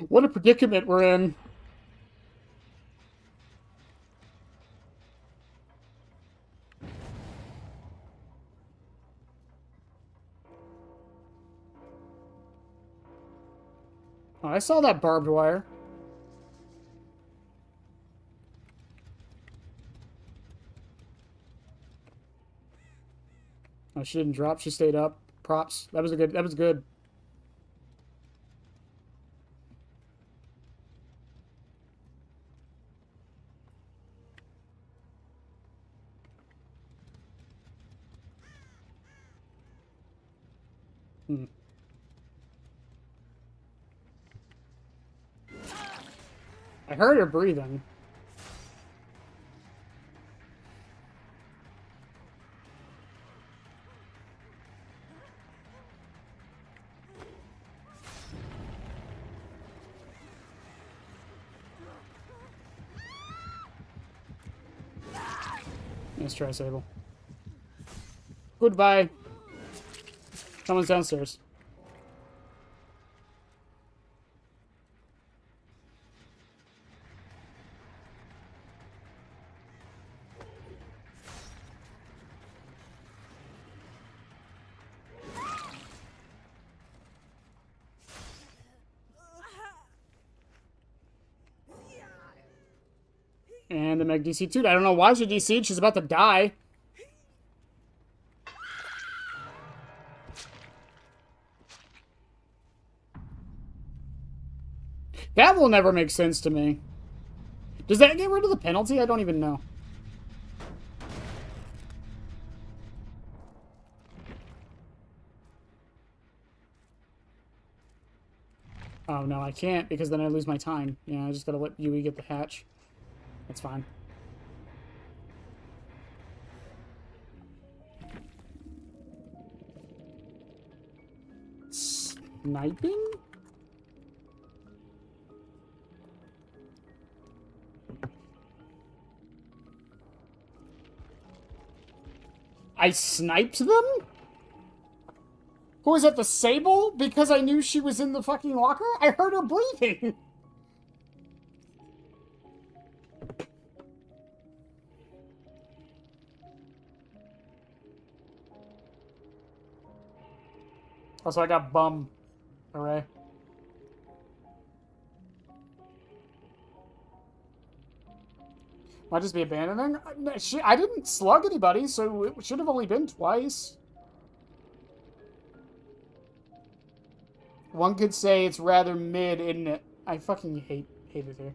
What a predicament we're in. Oh, I saw that barbed wire. Oh, she didn't drop. She stayed up. Props. That was good. That was good. Hmm. I heard her breathing. Nice try, Sable. Goodbye. Someone's downstairs. And the Meg DC 2. I don't know why she DC'd. She's about to die. That will never make sense to me. Does that get rid of the penalty? I don't even know. Oh, no, I can't because then I lose my time. Yeah, I just gotta let Yui get the hatch. That's fine. Sniping? I sniped them? Who was that, the Sable? Because I knew she was in the fucking locker? I heard her breathing. Also, I got bum. Hooray. Might just be abandoning? I didn't slug anybody, so it should have only been twice. One could say it's rather mid, isn't it? I fucking hate it here.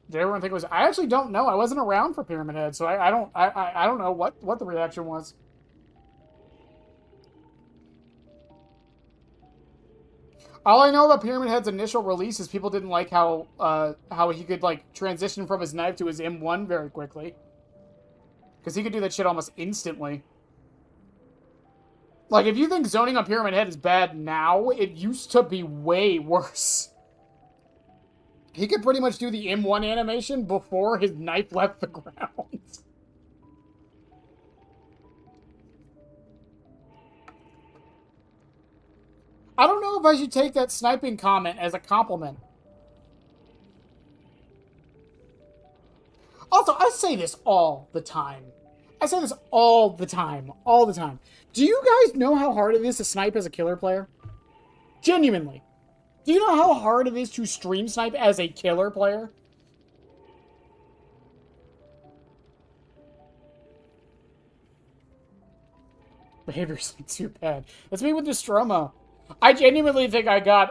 Did everyone think it was? I actually don't know. I wasn't around for Pyramid Head, so I don't know what the reaction was. All I know about Pyramid Head's initial release is people didn't like how he could like transition from his knife to his M1 very quickly, because he could do that shit almost instantly. Like, if you think zoning on Pyramid Head is bad now, it used to be way worse. He could pretty much do the M1 animation before his knife left the ground. I don't know if I should take that sniping comment as a compliment. Also, I say this all the time. I say this all the time. All the time. Do you guys know how hard it is to snipe as a killer player? Genuinely. Do you know how hard it is to stream snipe as a killer player? Behavior's like too bad. That's me with Nostromo. I genuinely think I got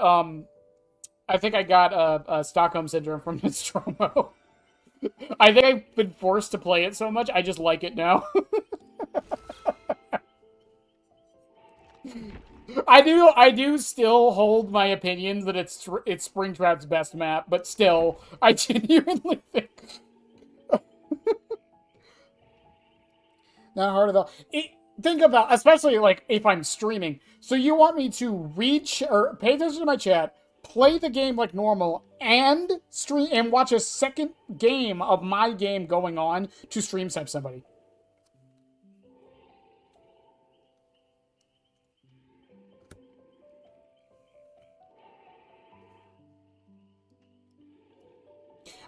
Stockholm Syndrome from Nostromo. I think I've been forced to play it so much, I just like it now. I do still hold my opinions that it's Springtrap's best map, but still, I genuinely think... Not hard at all. Think about, especially like if I'm streaming. So you want me to reach or pay attention to my chat, play the game like normal, and stream and watch a second game of my game going on to stream snipe somebody.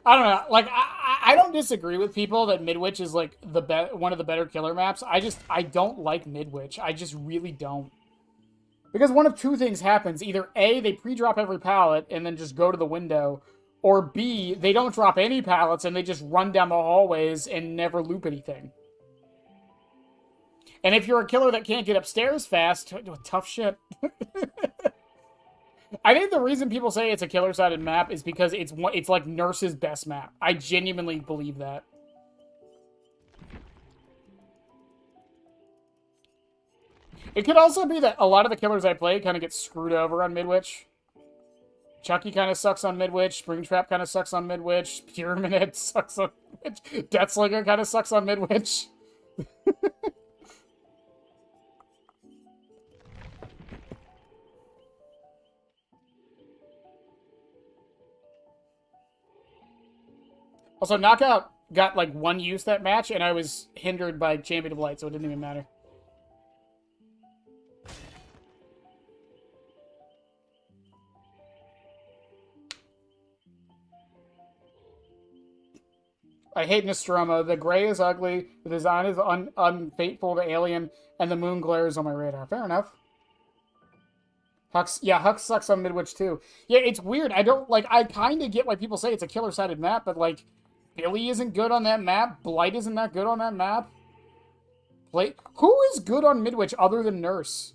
I don't know. Like, I don't disagree with people that Midwich is like one of the better killer maps. I don't like Midwich. I just really don't. Because one of two things happens. Either A, they pre-drop every pallet and then just go to the window, or B, they don't drop any pallets and they just run down the hallways and never loop anything. And if you're a killer that can't get upstairs fast, tough shit. I think the reason people say it's a killer-sided map is because it's like Nurse's best map. I genuinely believe that. It could also be that a lot of the killers I play kind of get screwed over on Midwich. Chucky kind of sucks on Midwich. Springtrap kind of sucks on Midwich. Pyramid Head sucks on Midwich. Deathslinger kind of sucks on Midwich. Also, Knockout got like one use that match, and I was hindered by Champion of Light, so it didn't even matter. I hate Nostromo. The gray is ugly, the design is unfaithful to Alien, and the moon glares on my radar. Fair enough. Hux sucks on Midwich too. Yeah, it's weird. I kind of get why people say it's a killer-sided map, but like, Billy isn't good on that map. Blight isn't that good on that map. Who is good on Midwich other than Nurse?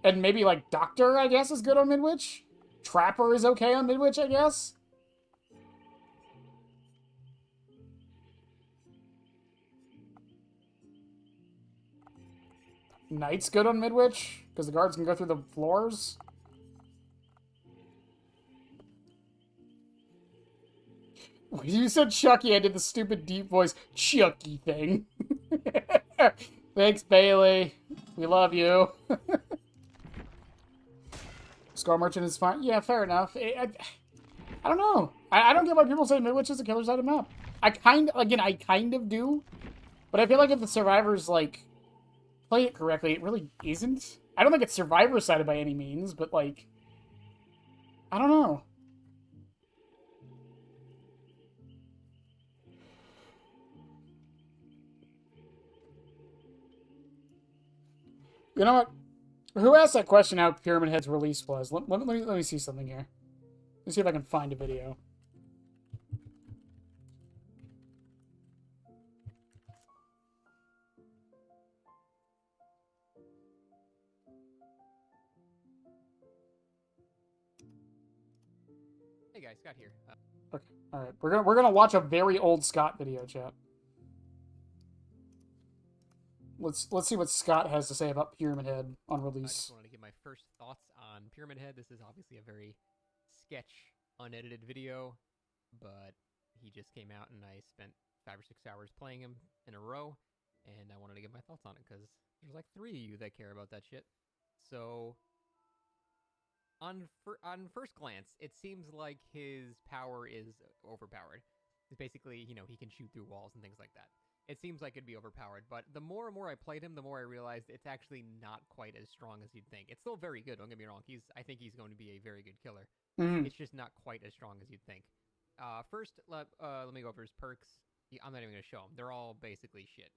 And maybe like Doctor, I guess, is good on Midwich. Trapper is okay on Midwich, I guess. Knight's good on Midwich, because the guards can go through the floors. When you said Chucky, I did the stupid deep voice Chucky thing. Thanks, Bailey. We love you. Scar Merchant is fine. Yeah, fair enough. I don't know. I don't get why people say Midwich is a killer-sided map. I kind of do. But I feel like if the survivors, like, play it correctly, it really isn't. I don't think it's survivor-sided by any means, but, like, I don't know. You know what? Who asked that question how Pyramid Head's release was? Let me see something here. Let's see if I can find a video. Hey guys, Scott here. Okay, all right. We're gonna watch a very old Scott video, chat. Let's see what Scott has to say about Pyramid Head on I release. just wanted to give my first thoughts on Pyramid Head. This is obviously a very sketch, unedited video, but he just came out and I spent 5 or 6 hours playing him in a row, and I wanted to give my thoughts on it because there's like 3 of you that care about that shit. So, on first glance, it seems like his power is overpowered. It's basically, he can shoot through walls and things like that. It seems like it'd be overpowered, but the more and more I played him, the more I realized it's actually not quite as strong as you'd think. It's still very good, don't get me wrong. I think he's going to be a very good killer. Mm. It's just not quite as strong as you'd think. First, let me go over his perks. I'm not even going to show them. They're all basically shit.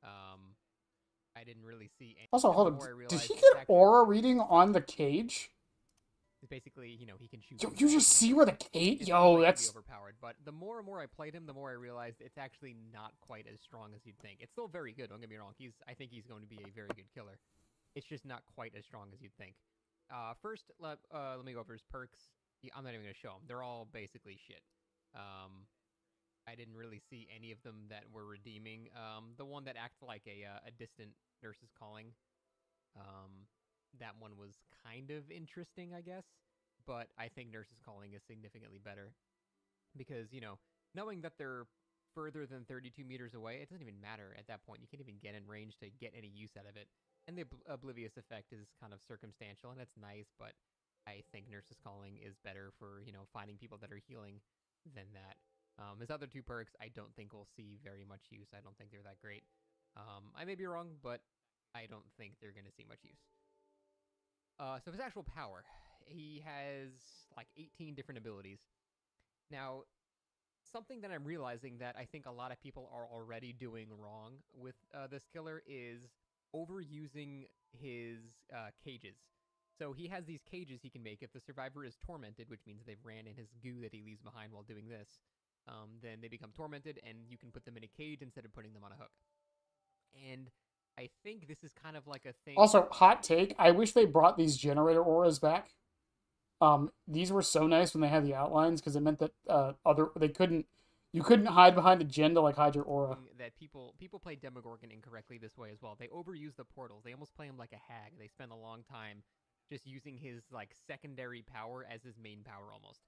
I didn't really see any. Also, hold on. Did he get aura reading on the cage? It's basically, he can shoot. You just see where the cage. Yo, that's overpowered. But the more and more I played him, the more I realized it's actually not quite as strong as you'd think. It's still very good. Don't get me wrong. I think he's going to be a very good killer. It's just not quite as strong as you'd think. First, let me go over his perks. I'm not even going to show them. They're all basically shit. I didn't really see any of them that were redeeming. The one that acts like a distant nurse's calling. That one was kind of interesting, I guess. But I think Nurse's Calling is significantly better. Because, knowing that they're further than 32 meters away, it doesn't even matter at that point. You can't even get in range to get any use out of it. And the Oblivious effect is kind of circumstantial, and it's nice, but I think Nurse's Calling is better for, finding people that are healing than that. His other 2 perks, I don't think we'll see very much use. I don't think they're that great. I may be wrong, but I don't think they're going to see much use. So his actual power, he has like 18 different abilities. Now, something that I'm realizing that I think a lot of people are already doing wrong with this killer is overusing his cages. So he has these cages he can make. If the survivor is tormented, which means they've ran in his goo that he leaves behind while doing this, then they become tormented, and you can put them in a cage instead of putting them on a hook. And I think this is kind of like a thing. Also, hot take. I wish they brought these generator auras back. These were so nice when they had the outlines because it meant that you couldn't hide behind a gen to like hide your aura. That people play Demogorgon incorrectly this way as well. They overuse the portals. They almost play him like a hag. They spend a long time just using his like secondary power as his main power almost.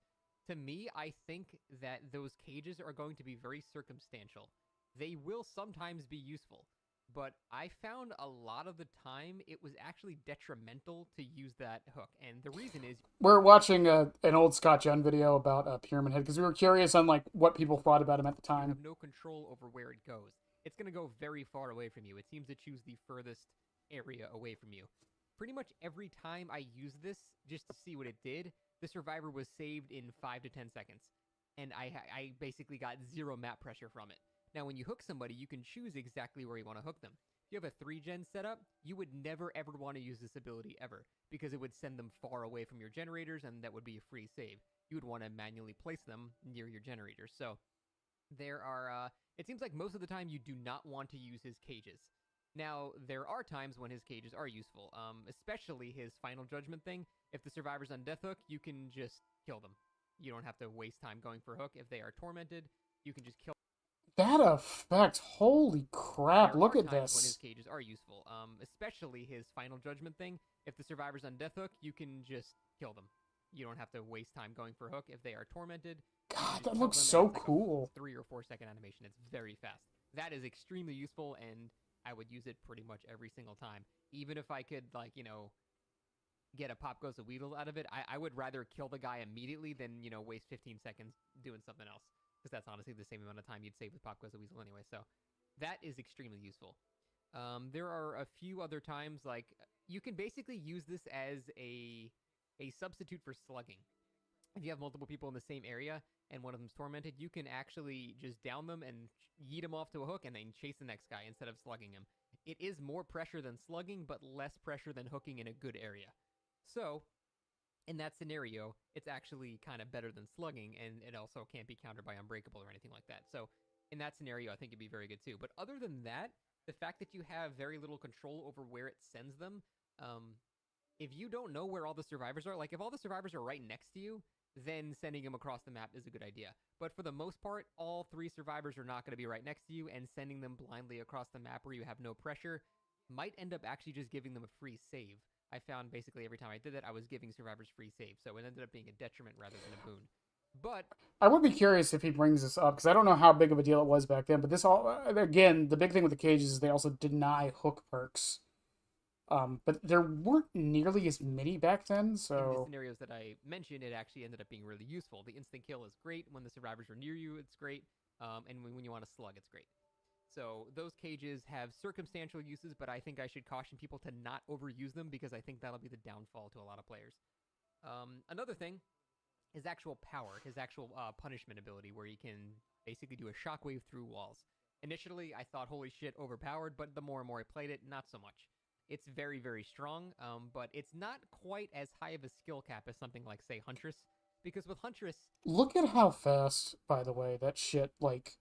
To me, I think that those cages are going to be very circumstantial. They will sometimes be useful. But I found a lot of the time it was actually detrimental to use that hook. And the reason is... We're watching an old Scott Jen video about Pyramid Head because we were curious on like what people thought about him at the time. You have no control over where it goes. It's going to go very far away from you. It seems to choose the furthest area away from you. Pretty much every time I used this, just to see what it did, the survivor was saved in 5 to 10 seconds. And I basically got 0 map pressure from it. Now, when you hook somebody, you can choose exactly where you want to hook them. If you have a 3-gen setup, you would never ever want to use this ability ever, because it would send them far away from your generators, and that would be a free save. You would want to manually place them near your generators. So, there are, it seems like most of the time you do not want to use his cages. Now, there are times when his cages are useful, especially his Final Judgment thing. If the survivor's on death hook, you can just kill them. You don't have to waste time going for a hook. If they are tormented, you can just kill them. That effect, holy crap, look at this. When his cages are useful, especially his Final Judgment thing. If the survivor's on death hook, you can just kill them. You don't have to waste time going for a hook. If they are tormented, God, that looks so cool. 3 or 4 second animation. It's very fast. That is extremely useful, and I would use it pretty much every single time. Even if I could, like, get a Pop Goes the Weasel out of it, I would rather kill the guy immediately than, waste 15 seconds doing something else. Because that's honestly the same amount of time you'd save with Pop Goes the Weasel anyway, so that is extremely useful. There are a few other times, like, you can basically use this as a substitute for slugging. If you have multiple people in the same area, and one of them's tormented, you can actually just down them and yeet them off to a hook and then chase the next guy instead of slugging him. it is more pressure than slugging, but less pressure than hooking in a good area. So, in that scenario, it's actually kind of better than slugging, and it also can't be countered by unbreakable or anything like that. So, in that scenario, I think it'd be very good too. But other than that, the fact that you have very little control over where it sends them, if you don't know where all the survivors are, like if all the survivors are right next to you, then sending them across the map is a good idea. But for the most part, all 3 survivors are not going to be right next to you, and sending them blindly across the map where you have no pressure might end up actually just giving them a free save. I found basically every time I did that, I was giving survivors free saves, so it ended up being a detriment rather than a boon. But I would be curious if he brings this up because I don't know how big of a deal it was back then. But this all again, the big thing with the cages is they also deny hook perks. But there weren't nearly as many back then, in the so scenarios that I mentioned, it actually ended up being really useful. The instant kill is great. When the survivors are near you, it's great. And when you want to slug, it's great. So those cages have circumstantial uses, but I think I should caution people to not overuse them because I think that'll be the downfall to a lot of players. Another thing is actual power, his actual punishment ability, where he can basically do a shockwave through walls. Initially, I thought, holy shit, overpowered, but the more and more I played it, not so much. It's very, very strong, but it's not quite as high of a skill cap as something like, say, Huntress, because with Huntress... look at how fast, by the way, that shit, like,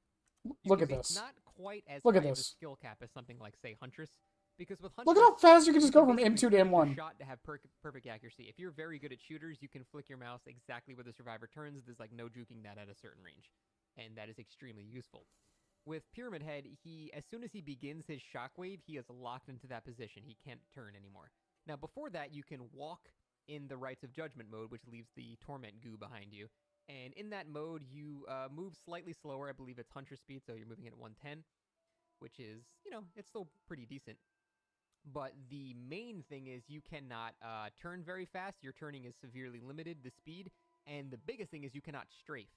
look at this. It's not quite as Look high at of a this. skill cap as something like, say, Huntress, because with Look Huntress... at how fast you can just go from basically M2 to flick your M1. shot to have perfect accuracy. If you're very good at shooters, you can flick your mouse exactly where the survivor turns. There's, like, no juking that at a certain range, and that is extremely useful. With Pyramid Head, as soon as he begins his shockwave, he is locked into that position. He can't turn anymore. Now, before that, you can walk in the Rites of Judgment mode, which leaves the Torment goo behind you. And in that mode, you move slightly slower. I believe it's Hunter speed, so you're moving at 110, which is, it's still pretty decent. But the main thing is you cannot turn very fast. Your turning is severely limited, the speed. And the biggest thing is you cannot strafe.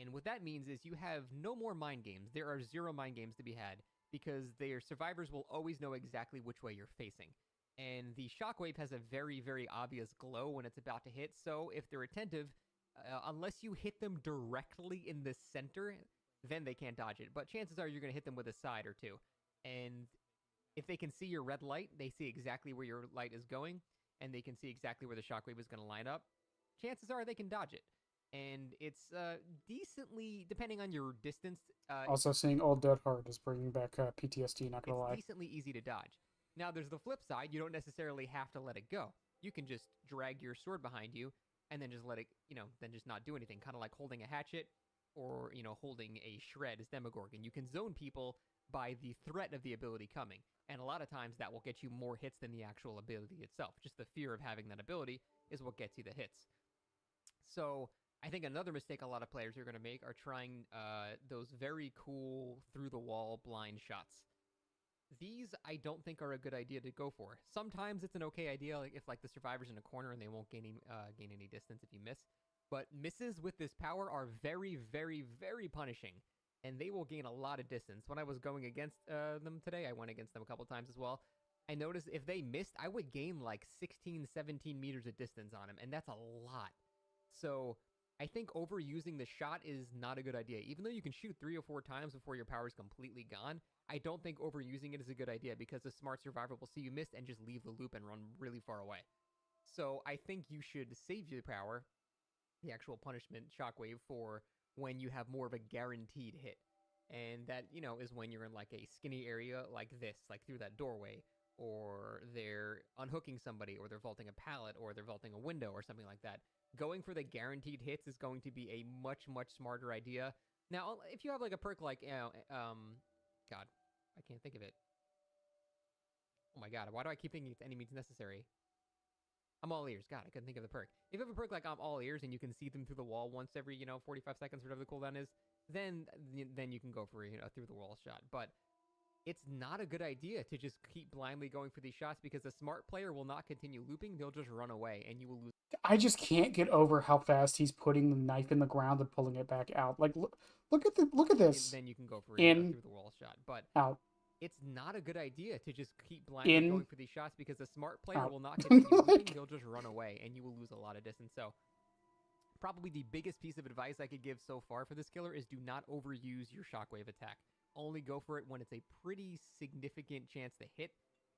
And what that means is you have no more mind games. There are 0 mind games to be had because their survivors will always know exactly which way you're facing. And the shockwave has a very, very obvious glow when it's about to hit. So if they're attentive, unless you hit them directly in the center, then they can't dodge it. But chances are you're going to hit them with a side or two. And if they can see your red light, they see exactly where your light is going, and they can see exactly where the shockwave is going to line up. Chances are they can dodge it. And it's decently, depending on your distance... Also, seeing Old Dead Hard is bringing back PTSD, not gonna lie. It's decently easy to dodge. Now, there's the flip side. You don't necessarily have to let it go. You can just drag your sword behind you, and then just let it, then just not do anything. Kind of like holding a hatchet, or, holding a shred as Demogorgon. You can zone people by the threat of the ability coming. And a lot of times that will get you more hits than the actual ability itself. Just the fear of having that ability is what gets you the hits. So... I think another mistake a lot of players are going to make are trying those very cool through-the-wall blind shots. These, I don't think, are a good idea to go for. Sometimes it's an okay idea, like if the survivor's in a corner and they won't gain any distance if you miss. But misses with this power are very, very, very punishing, and they will gain a lot of distance. When I was going against them today, I went against them a couple times as well. I noticed if they missed, I would gain like 16, 17 meters of distance on them, and that's a lot. So... I think overusing the shot is not a good idea. Even though you can shoot 3 or 4 times before your power is completely gone, I don't think overusing it is a good idea because a smart survivor will see you miss and just leave the loop and run really far away. So I think you should save your power, the actual punishment shockwave, for when you have more of a guaranteed hit. And that, is when you're in like a skinny area like this, like through that doorway, or they're unhooking somebody, or they're vaulting a pallet, or they're vaulting a window, or something like that. Going for the guaranteed hits is going to be a much, much smarter idea. Now, if you have like a perk like, God, I can't think of it. Oh my God, why do I keep thinking it's any means necessary? I'm all ears. God, I couldn't think of the perk. If you have a perk like I'm all ears and you can see them through the wall once every, 45 seconds, whatever the cooldown is, then you can go for a through the wall shot. But it's not a good idea to just keep blindly going for these shots because a smart player will not continue looping. They'll just run away and you will lose. I just can't get over how fast he's putting the knife in the ground and pulling it back out. Like, look at this. Then you can go for in through the wall shot. But out. It's not a good idea to just keep blindly going for these shots because a smart player out. will not continue looping. They'll just run away and you will lose a lot of distance. So probably the biggest piece of advice I could give so far for this killer is do not overuse your shockwave attack. Only go for it when it's a pretty significant chance to hit,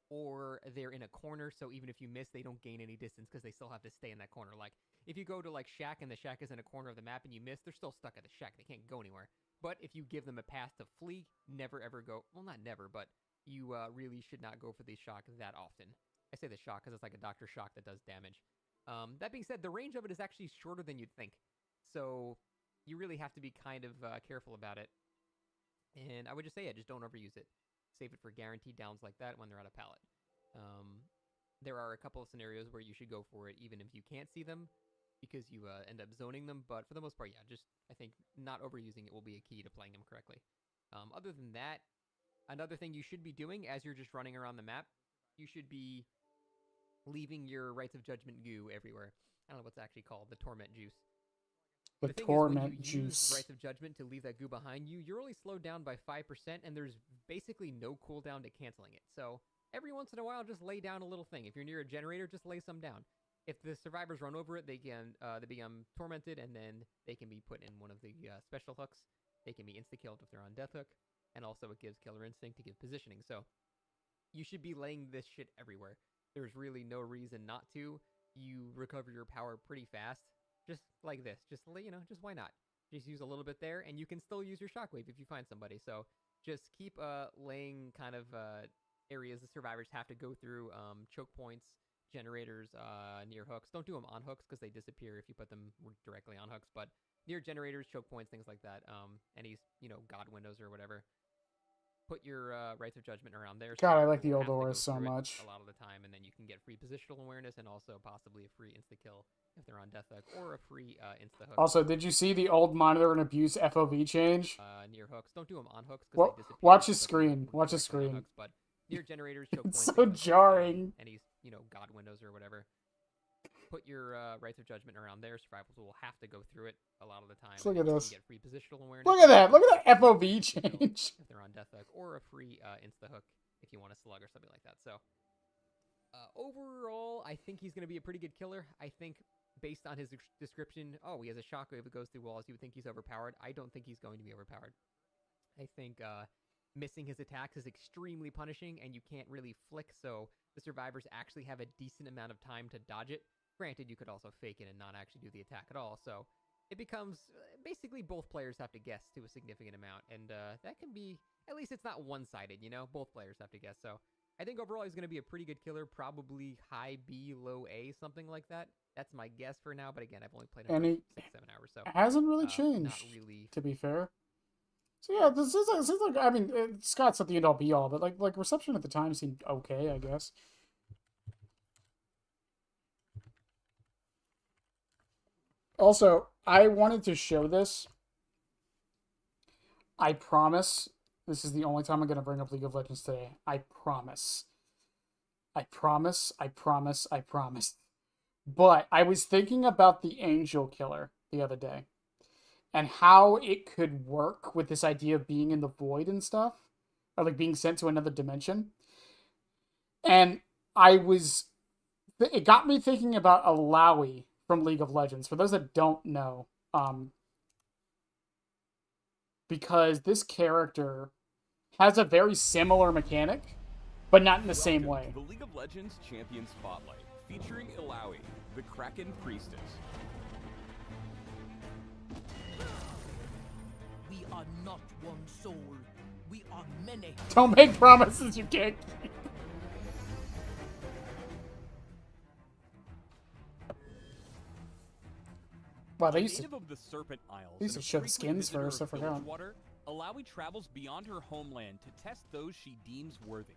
or they're in a corner, so even if you miss, they don't gain any distance because they still have to stay in that corner. Like, if you go to, like, Shack and the Shack is in a corner of the map and you miss, they're still stuck at the Shack. They can't go anywhere. But if you give them a path to flee, never ever go, well, not never, but you really should not go for the Shock that often. I say the Shock because it's like a Dr. Shock that does damage. That being said, the range of it is actually shorter than you'd think. So you really have to be kind of careful about it. And I would just say, yeah, just don't overuse it. Save it for guaranteed downs like that when they're out of pallet. There are a couple of scenarios where you should go for it even if you can't see them, because you end up zoning them. But for the most part, yeah, just I think not overusing it will be a key to playing them correctly. Other than that, another thing you should be doing as you're just running around the map, you should be leaving your Rites of Judgment goo everywhere. I don't know what's actually called, the Torment Juice. The thing Torment is, when you Juice. use Rites of Judgment to leave that goo behind you, you're only slowed down by 5%, and there's basically no cooldown to canceling it. So every once in a while, just lay down a little thing. If you're near a generator, just lay some down. If the survivors run over it, they become tormented, and then they can be put in one of the special hooks. They can be insta-killed if they're on Death Hook, and also it gives Killer Instinct to give positioning. So you should be laying this shit everywhere. There's really no reason not to. You recover your power pretty fast. Just like this. Just why not? Just use a little bit there, and you can still use your Shockwave if you find somebody. So just keep laying kind of areas the survivors have to go through, choke points, generators, near hooks. Don't do them on hooks because they disappear if you put them directly on hooks, but near generators, choke points, things like that. Any, God windows or whatever. Put your Rites of Judgment around there. God, I like the you'll old have to go auras so through it much. a lot of the time, and then you can get free positional awareness and also possibly a free insta-kill if they're on Death Hook, or a free insta-hook. Also, did you see the old monitor and abuse FOV change? Near hooks. Don't do them on hooks. Well, they disappear watch his if you screen. put them Watch his directly on screen. hooks, but near generators, choke It's points, so things like that, jarring. any, God windows or whatever. Put your Rites of Judgment around there. Survivors will have to go through it a lot of the time. Look at and this. You get free positional awareness. Look at that. Look at that FOV change. If they're on Death Hook, or a free insta-hook if you want a slug or something like that. So overall, I think he's going to be a pretty good killer. I think based on his description, he has a shockwave that goes through walls, you would think he's overpowered. I don't think he's going to be overpowered. I think missing his attacks is extremely punishing, and you can't really flick, so the survivors actually have a decent amount of time to dodge it. Granted, you could also fake it and not actually do the attack at all, so it becomes basically both players have to guess to a significant amount, and that can be, at least it's not one-sided, both players have to guess. So I think overall he's going to be a pretty good killer, probably high B, low A, something like that. That's my guess for now, but again, I've only played him for 6-7 hours, so hasn't really changed, not really, to be fair. So yeah, this is like I mean, Scott's not the end-all be-all, but like reception at the time seemed okay, I guess. Also, I wanted to show this. I promise this is the only time I'm going to bring up League of Legends today. I promise. I promise. I promise. I promise. But I was thinking about the Angel Killer the other day and how it could work with this idea of being in the void and stuff, or like being sent to another dimension. And it got me thinking about Alawi from League of Legends. For those that don't know, because this character has a very similar mechanic, but not in the same way. The League of Legends Champion Spotlight, featuring Alawi, the Kraken Priestess. We are not one soul. We are many. Don't make promises you can't keep. Wow, they used to. Native of the Serpent Isles, They used to and a show the frequent skins visitor first, I of forgot. Bilgewater, Alawi travels beyond her homeland to test those she deems worthy.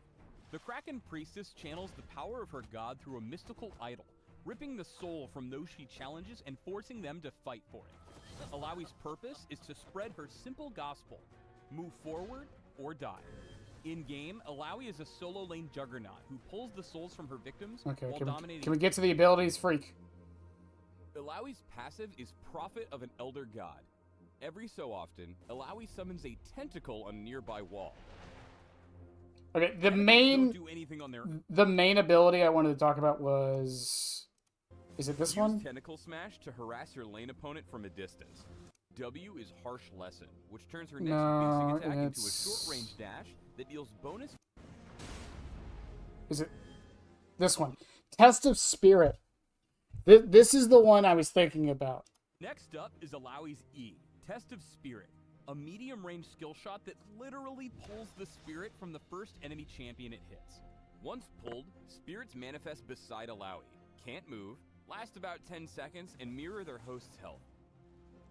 The Kraken Priestess channels the power of her god through a mystical idol, ripping the soul from those she challenges and forcing them to fight for it. Alawi's purpose is to spread her simple gospel: move forward or die. In-game, Alawi is a solo lane juggernaut who pulls the souls from her victims Okay, while dominating. can we get to the abilities, freak? Alawi's passive is Prophet of an Elder God. Every so often, Alawi summons a tentacle on a nearby wall. Okay, Don't do anything on their the main ability I wanted to talk about was Is it this Use one? Tentacle Smash to harass your lane opponent from a distance. W is Harsh Lesson, which turns her next No, basic attack into a it's- short-range dash that deals bonus. Is it this one? Test of Spirit. This is the one I was thinking about. Next up is Alawi's E, Test of Spirit, a medium-range skill shot that literally pulls the spirit from the first enemy champion it hits. Once pulled, spirits manifest beside Alawi, can't move, last about 10 seconds, and mirror their host's health.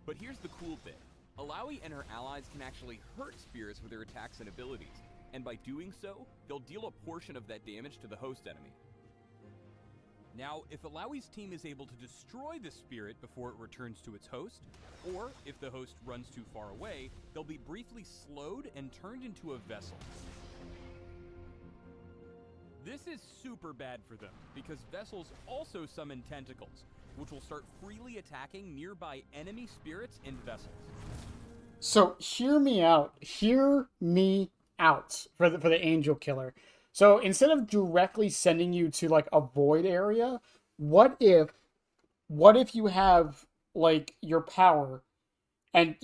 But here's the cool bit. Alawi and her allies can actually hurt spirits with their attacks and abilities, and by doing so, they'll deal a portion of that damage to the host enemy. Now, if Alawi's team is able to destroy the spirit before it returns to its host, or if the host runs too far away, they'll be briefly slowed and turned into a vessel. This is super bad for them, because vessels also summon tentacles, which will start freely attacking nearby enemy spirits and vessels. So hear me out. Hear me out for the Angel Killer. So instead of directly sending you to like a void area, what if you have like your power, and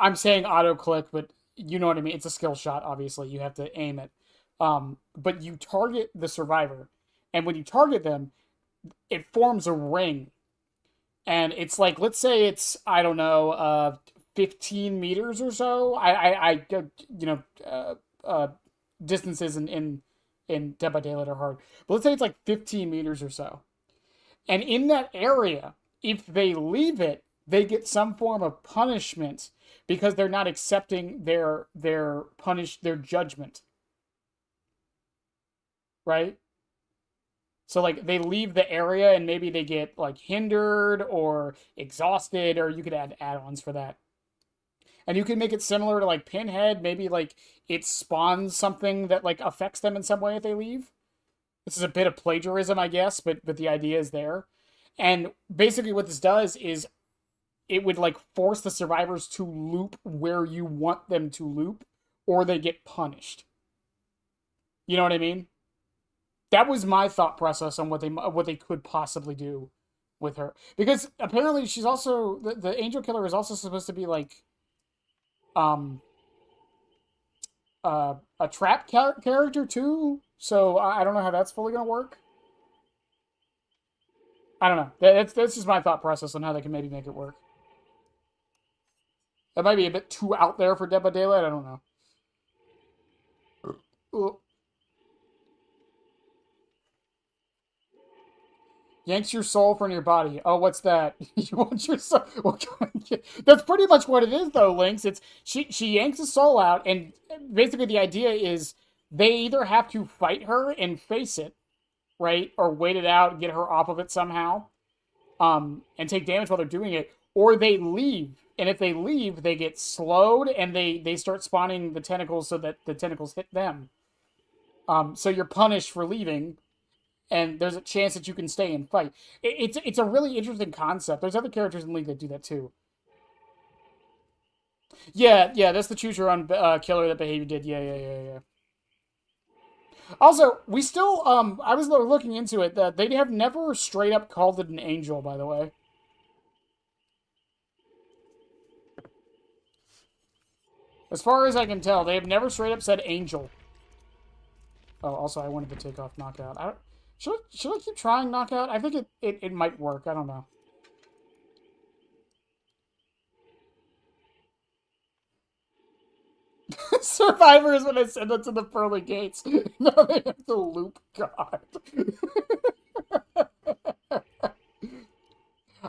I'm saying auto click, but you know what I mean. It's a skill shot. Obviously, you have to aim it. But you target the survivor, and when you target them, it forms a ring, and it's like, let's say it's, I don't know, 15 meters or so. Distances in Dead by Daylight are hard, but let's say it's like 15 meters or so. And in that area, if they leave it, they get some form of punishment because they're not accepting their judgment. Right? So like they leave the area and maybe they get like hindered or exhausted, or you could add add-ons for that. And you can make it similar to like Pinhead. Maybe like it spawns something that like affects them in some way if they leave. This is a bit of plagiarism, I guess, but the idea is there. And basically what this does is it would like force the survivors to loop where you want them to loop, or they get punished. You know what I mean? That was my thought process on what they could possibly do with her. Because apparently she's also, the Angel Killer is also supposed to be like a trap character too. So I don't know how that's fully gonna work. I don't know. That's just my thought process on how they can maybe make it work. That might be a bit too out there for Dead by Daylight. I don't know. Yanks your soul from your body. Oh, what's that? You want your soul? That's pretty much what it is, though, Lynx. It's she yanks the soul out, and basically the idea is they either have to fight her and face it, right, or wait it out, get her off of it somehow, and take damage while they're doing it, or they leave. And if they leave, they get slowed, and they start spawning the tentacles so that the tentacles hit them. So you're punished for leaving. And there's a chance that you can stay and fight. It's a really interesting concept. There's other characters in League that do that too. Yeah, that's the choose your own killer that Behavior did. Yeah. Also, we still, I was looking into it, that they have never straight up called it an angel, by the way. As far as I can tell, they have never straight up said angel. Oh, also, I wanted to take off knockout. Should I keep trying knockout? I think it might work. I don't know. Survivor is when I send it to the pearly gates. No, they have to loop God.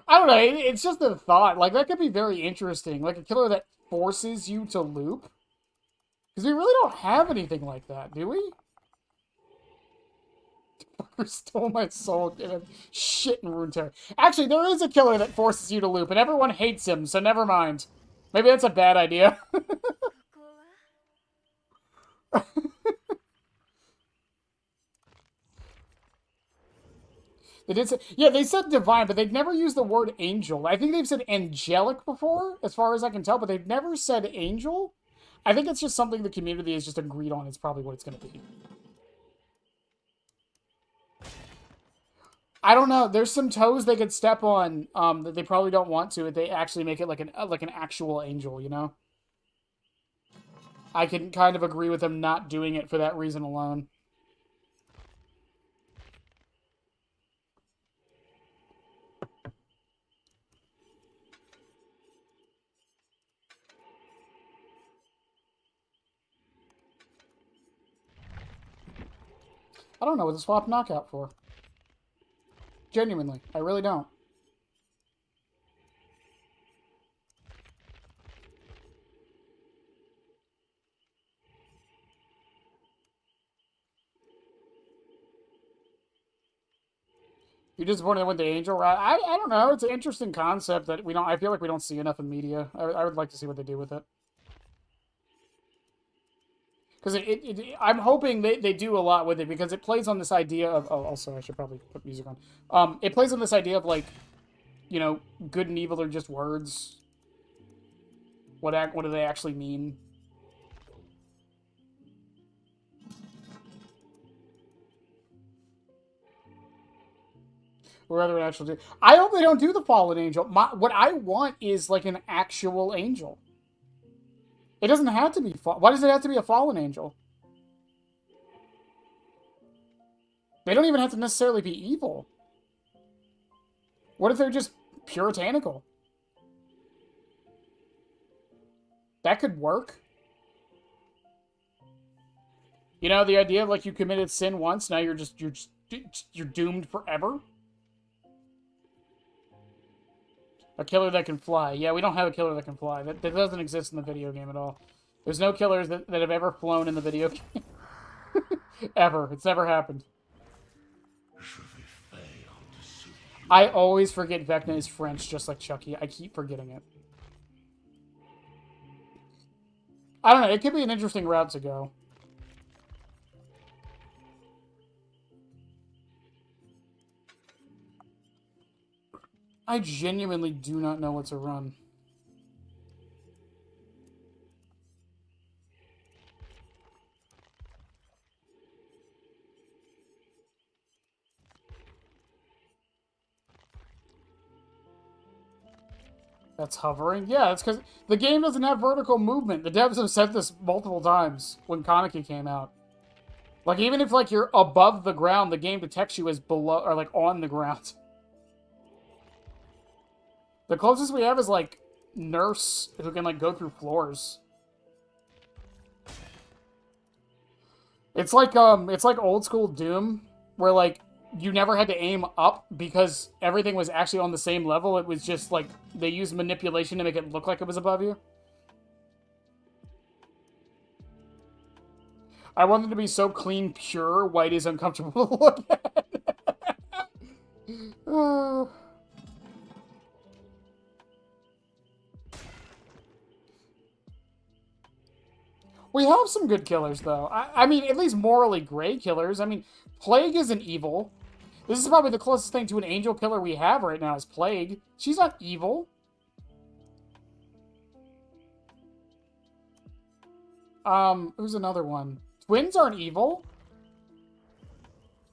I don't know. It's just a thought. Like, that could be very interesting. Like a killer that forces you to loop. Because we really don't have anything like that, do we? Stole my soul, and shit in Runeterra. Actually, there is a killer that forces you to loop, and everyone hates him, so never mind. Maybe that's a bad idea. They did say, yeah, they said divine, but they've never used the word angel. I think they've said angelic before, as far as I can tell, but they've never said angel. I think it's just something the community has just agreed on. It's probably what it's going to be. I don't know. There's some toes they could step on that they probably don't want to if they actually make it like an actual angel, you know? I can kind of agree with them not doing it for that reason alone. I don't know what to swap knockout for. Genuinely, I really don't. You're disappointed with the angel route? I don't know. It's an interesting concept that we don't. I feel like we don't see enough in media. I would like to see what they do with it. Because I'm hoping they do a lot with it because it plays on this idea of. Oh, also I should probably put music on. It plays on this idea of like, you know, good and evil are just words. What do they actually mean? Or rather, an actual. I hope they don't do the fallen angel. What I want is like an actual angel. It doesn't have to be. Why does it have to be a fallen angel? They don't even have to necessarily be evil. What if they're just puritanical? That could work. You know, the idea of like you committed sin once, now you're doomed forever. A killer that can fly. Yeah, we don't have a killer that can fly. That doesn't exist in the video game at all. There's no killers that have ever flown in the video game. Ever. It's never happened. I always forget Vecna is French, just like Chucky. I keep forgetting it. I don't know. It could be an interesting route to go. I genuinely do not know what to run. That's hovering? Yeah, it's because the game doesn't have vertical movement. The devs have said this multiple times when Kaneki came out. Like, even if, like, you're above the ground, the game detects you as below, or, like, on the ground. The closest we have is, like, Nurse, who can, like, go through floors. It's like old school Doom, where, like, you never had to aim up because everything was actually on the same level. It was just, like, they used manipulation to make it look like it was above you. I want them to be so clean, pure, white is uncomfortable to look at. We have some good killers, though. I mean, at least morally gray killers. I mean, Plague isn't evil. This is probably the closest thing to an angel killer we have right now is Plague. She's not evil. Who's another one? Twins aren't evil.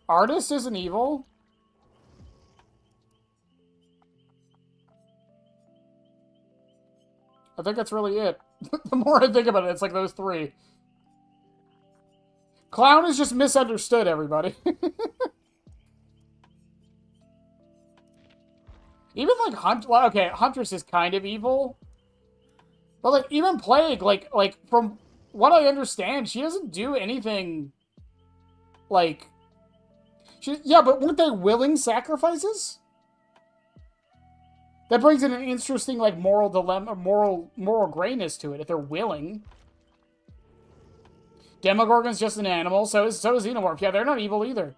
Artist isn't evil. I think that's really it. The more I think about it, it's like those three. Clown is just misunderstood, everybody. Even like Huntress is kind of evil. But like even Plague, like from what I understand, she doesn't do anything like yeah, but weren't they willing sacrifices? That brings in an interesting, like, moral dilemma, moral grayness to it, if they're willing. Demogorgon's just an animal, so is Xenomorph. Yeah, they're not evil either.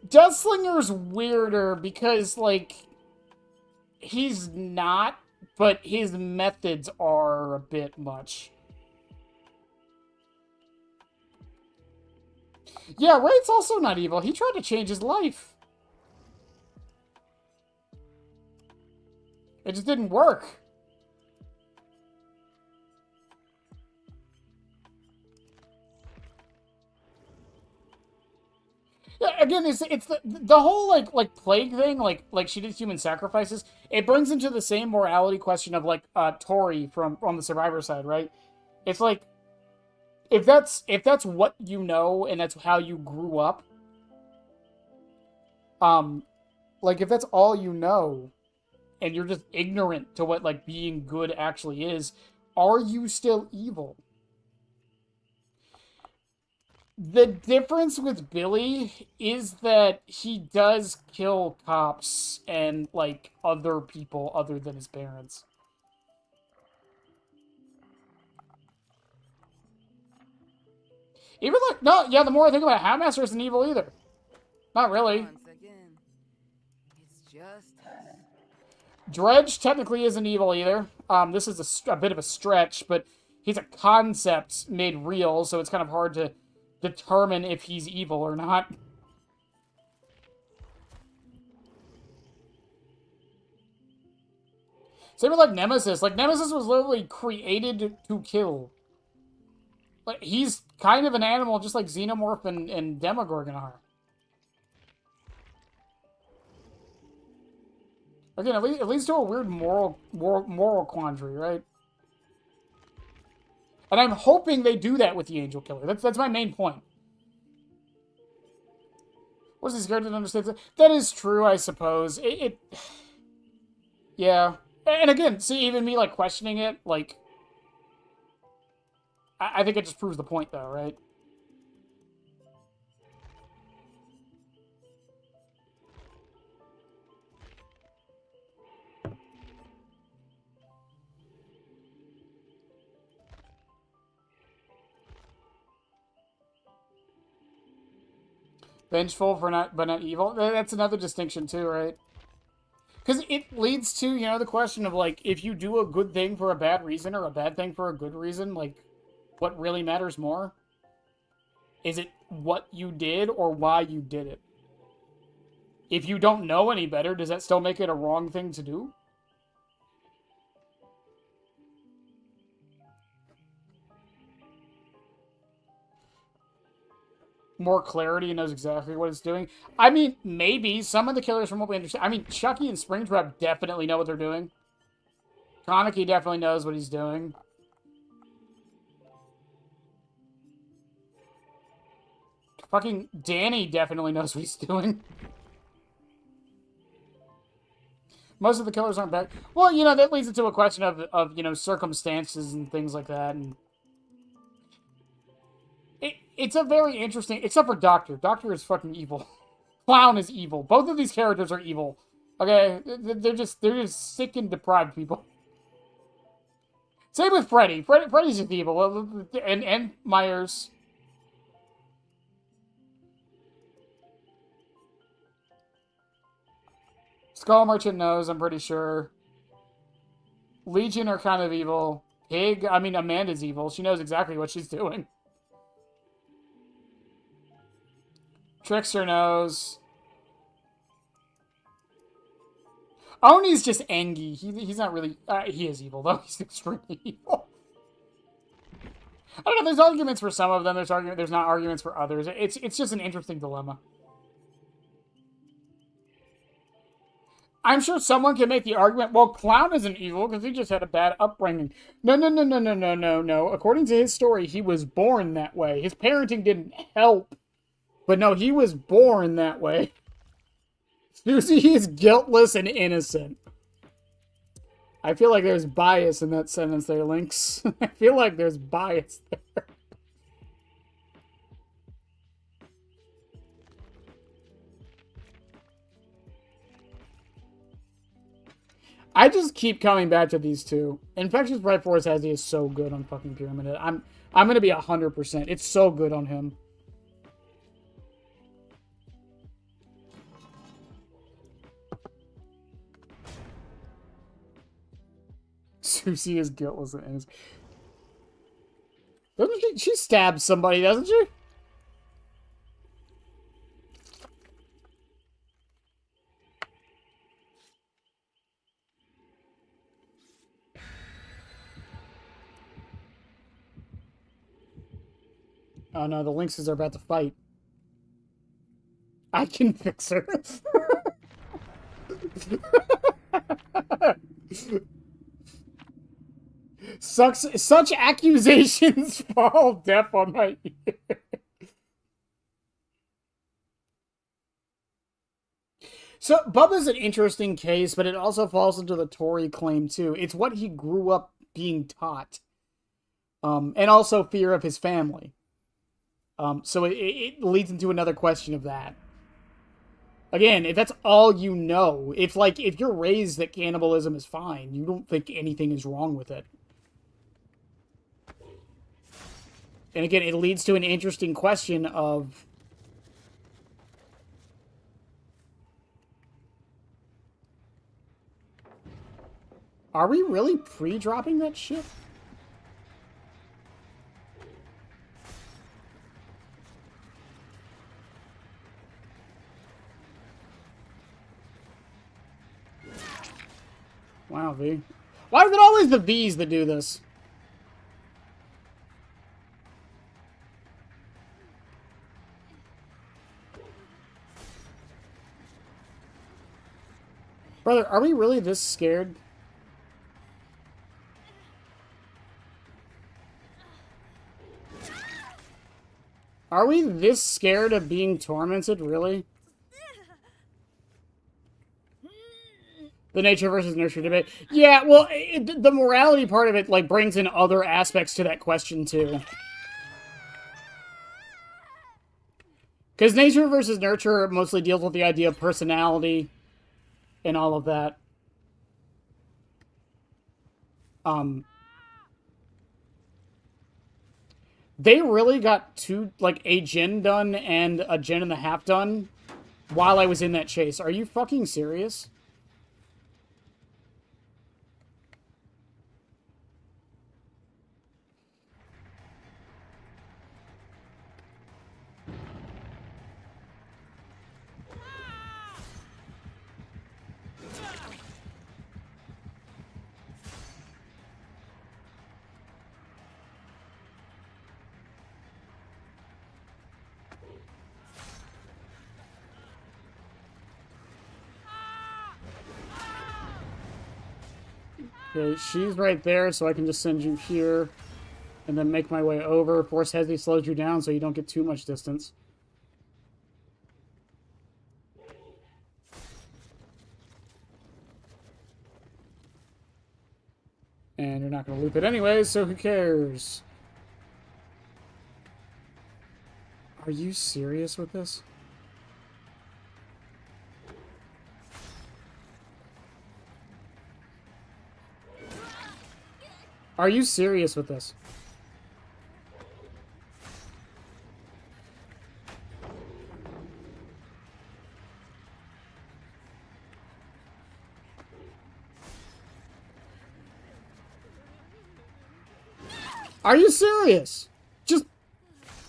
Deathslinger's weirder because, like, he's not, but his methods are a bit much. Yeah, Wraith's also not evil. He tried to change his life. It just didn't work. Yeah, again, it's the whole like plague thing, like she did human sacrifices. It brings into the same morality question of like Tori from on the Survivor side, right? It's like if that's what you know and that's how you grew up, like if that's all you know and you're just ignorant to what like being good actually is, are you still evil? The difference with Billy is that he does kill cops and like other people other than his parents. Even like no, yeah, the more I think about it, Houndmaster isn't evil either. Not really. Once again, it's just Dredge technically isn't evil either. This is a bit of a stretch, but he's a concept made real, so it's kind of hard to determine if he's evil or not. Same with like Nemesis. Like Nemesis was literally created to kill. Like he's kind of an animal, just like Xenomorph and Demogorgon are. Again, it leads to a weird moral quandary, right? And I'm hoping they do that with the Angel Killer. That's my main point. Was he scared to understand? That is true, I suppose. Yeah. And again, see, even me like questioning it, like, I think it just proves the point, though, right? Vengeful but not evil. That's another distinction too, right? Because it leads to, you know, the question of like, if you do a good thing for a bad reason or a bad thing for a good reason, like, what really matters more? Is it what you did or why you did it? If you don't know any better, does that still make it a wrong thing to do? More clarity and knows exactly what it's doing. I mean, maybe some of the killers, from what we understand. I mean, Chucky and Springtrap definitely know what they're doing. Kaneki definitely knows what he's doing. Fucking Danny definitely knows what he's doing. Most of the killers aren't bad. Well, you know, that leads into a question of you know, circumstances and things like that. And it's a very interesting... Except for Doctor. Doctor is fucking evil. Clown is evil. Both of these characters are evil. Okay? They're just sick and deprived people. Same with Freddy. Freddy's just evil. And Myers. Skull Merchant knows, I'm pretty sure. Legion are kind of evil. Pig, I mean, Amanda's evil. She knows exactly what she's doing. Trickster knows. Oni's just Engi. He's not really... he is evil, though. He's extremely evil. I don't know. There's arguments for some of them. There's not arguments for others. It's just an interesting dilemma. I'm sure someone can make the argument, well, Clown isn't evil because he just had a bad upbringing. No. According to his story, he was born that way. His parenting didn't help. But no, he was born that way. Susie is guiltless and innocent. I feel like there's bias in that sentence there, Lynx. I feel like there's bias there. I just keep coming back to these two. Infectious Bright Force Hazzy is so good on fucking Pyramid. I'm gonna be 100%. It's so good on him. Susie is guiltless and innocent. Doesn't she stabs somebody, doesn't she? Oh no, the Lynxes are about to fight. can fix her. Such accusations fall deaf on my ear. So Bubba's an interesting case, but it also falls into the Tory claim too. It's what he grew up being taught, and also fear of his family. So it leads into another question of that. Again, if that's all you know, if you're raised that cannibalism is fine, you don't think anything is wrong with it. And again, it leads to an interesting question of... Are we really pre-dropping that shit? Wow, V. Why is it always the Vs that do this? Brother, are we really this scared? Are we this scared of being tormented, really? The nature versus nurture debate. Yeah, well, the morality part of it, like, brings in other aspects to that question, too. Because nature versus nurture mostly deals with the idea of personality and all of that. They really got a gen done and a gen and a half done while I was in that chase. Are you fucking serious? Okay, she's right there, so I can just send you here and then make my way over. Force Heavy slows you down so you don't get too much distance. And you're not going to loop it anyways, so who cares? Are you serious with this? Are you serious with this? Are you serious? Just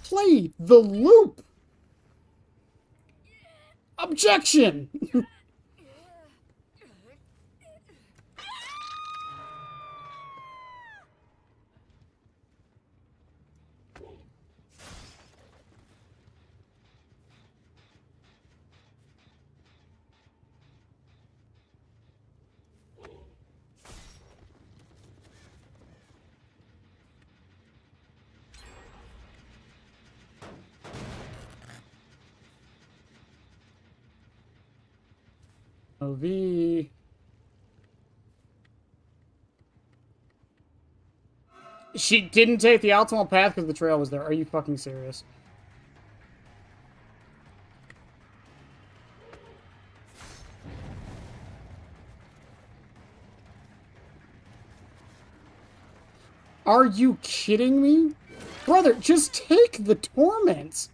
play the loop. Objection! V. She didn't take the optimal path because the trail was there. Are you fucking serious? Are you kidding me? Brother, just take the torment.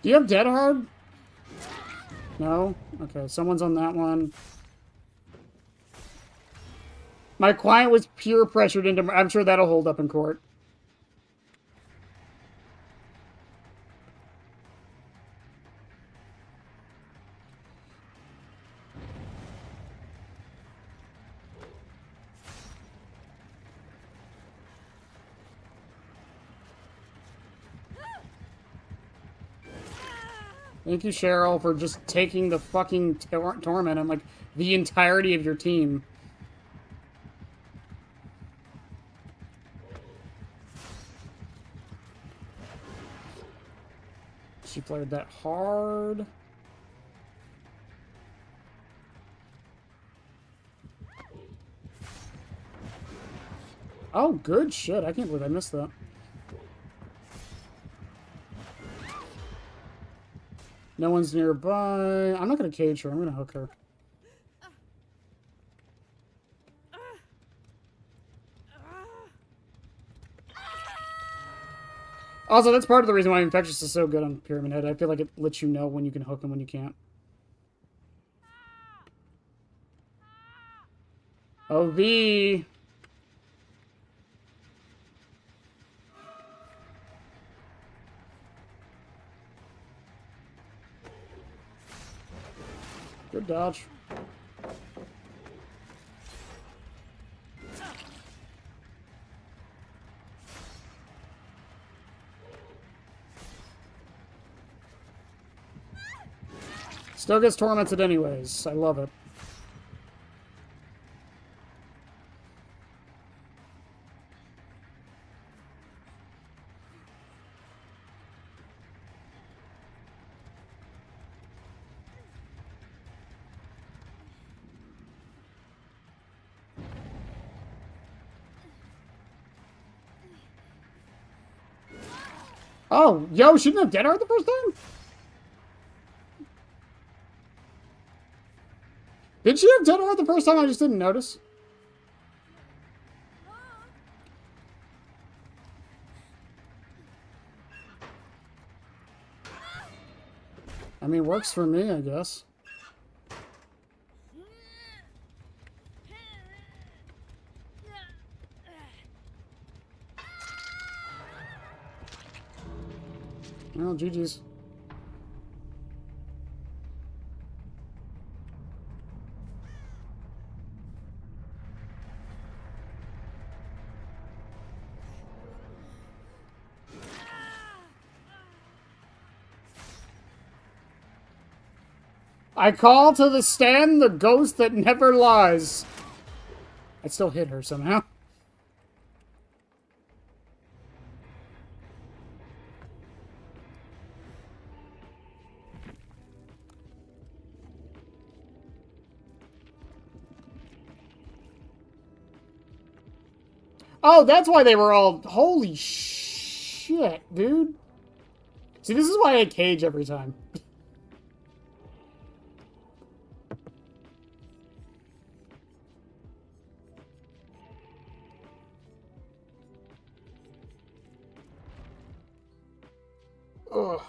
Do you have Dead Hard? No? Okay, someone's on that one. My client was peer pressured into... I'm sure that'll hold up in court. Thank you, Cheryl, for just taking the fucking torment and, like, the entirety of your team. She played that hard. Oh, good shit. I can't believe I missed that. No one's nearby. I'm not going to cage her. I'm going to hook her. Also, that's part of the reason why Infectious is so good on Pyramid Head. I feel like it lets you know when you can hook him, when you can't. Oh, V. Good dodge. Still gets tormented anyways. I love it. Oh, yo, she didn't have Dead Hard the first time? Did she have Dead Hard the first time? I just didn't notice. I mean, works for me, I guess. Well, GG's. I call to the stand the ghost that never lies. I still hit her somehow. Oh, that's why they were all... Holy shit, dude. See, this is why I cage every time. Ugh.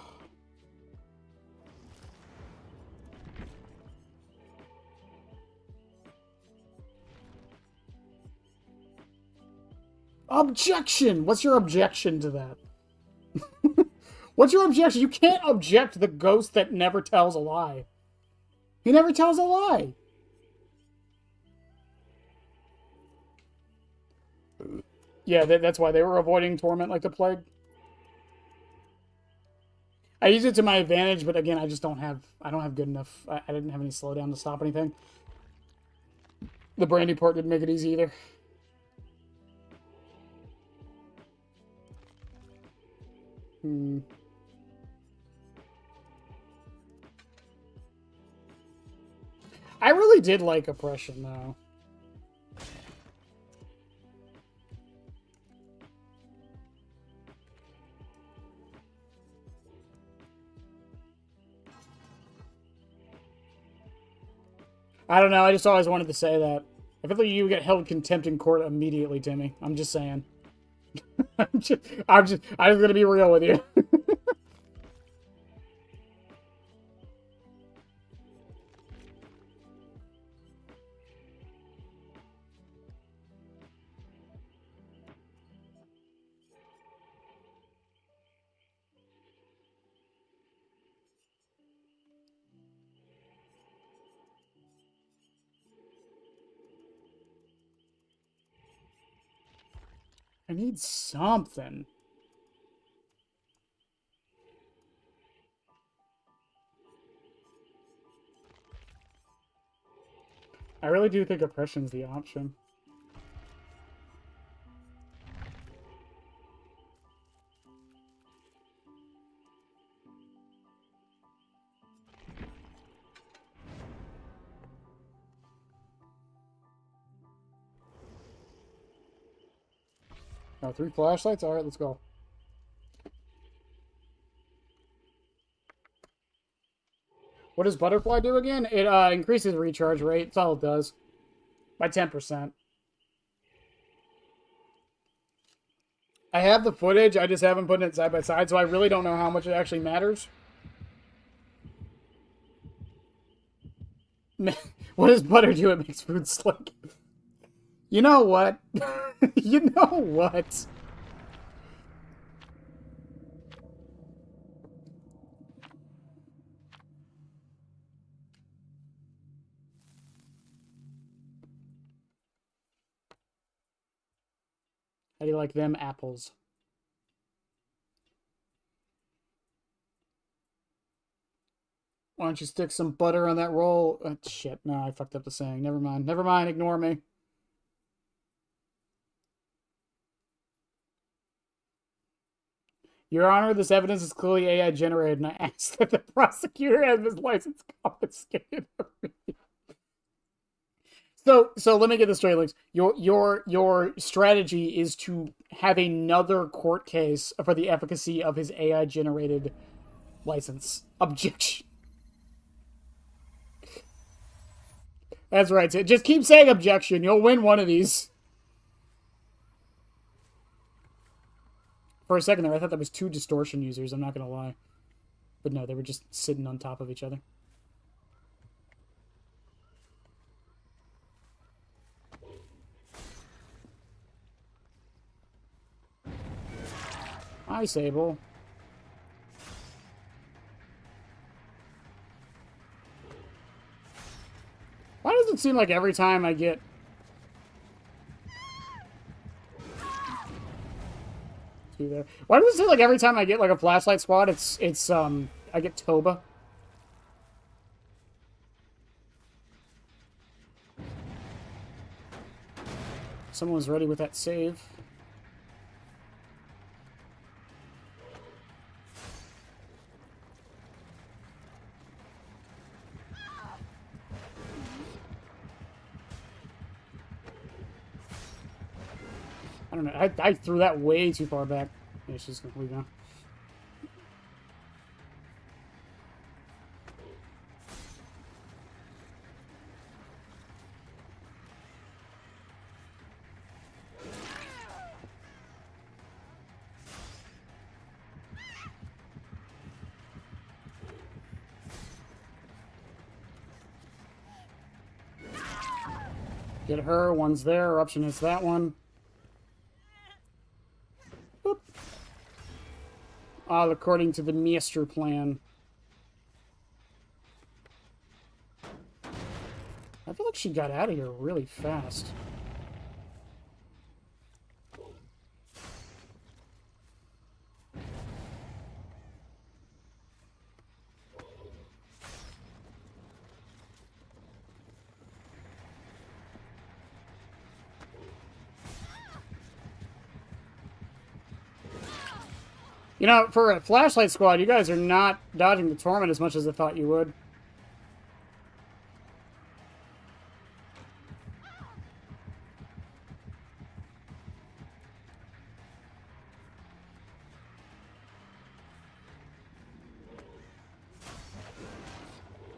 Objection! What's your objection to that? What's your objection? You can't object the ghost that never tells a lie. He never tells a lie. Yeah, that's why they were avoiding torment like the plague. I use it to my advantage, but again, I don't have good enough. I didn't have any slowdown to stop anything. The brandy port didn't make it easy either. I really did like Oppression, though. I don't know, I just always wanted to say that. I feel like you get held contempt in court immediately, Timmy. I'm just saying. I'm just gonna be real with you. I need something. I really do think oppression's the option. Oh, 3 flashlights? Alright, let's go. What does Butterfly do again? It increases recharge rate. That's all it does. By 10%. I have the footage, I just haven't put it side by side, so I really don't know how much it actually matters. What does butter do? It makes food slick. You know what? You know what? How do you like them apples? Why don't you stick some butter on that roll? Shit, no, I fucked up the saying. Never mind. Never mind, ignore me. Your Honor, this evidence is clearly AI generated, and I ask that the prosecutor have his license confiscated. So let me get this straight, Lex. Your strategy is to have another court case for the efficacy of his AI generated license. Objection. That's right. Just keep saying objection. You'll win one of these. For a second there, I thought that was 2 distortion users. I'm not gonna lie, but no, they were just sitting on top of each other. Hi, Sable. Why does it seem like every time I get... There. Why does it seem like every time I get like a flashlight squad, I get Toba? Someone's ready with that save. I don't know. I threw that way too far back. Yeah, she's gonna leave now. Get her. One's there. Eruption hits that one. All according to the master plan. I feel like she got out of here really fast. You know, for a flashlight squad, you guys are not dodging the torment as much as I thought you would.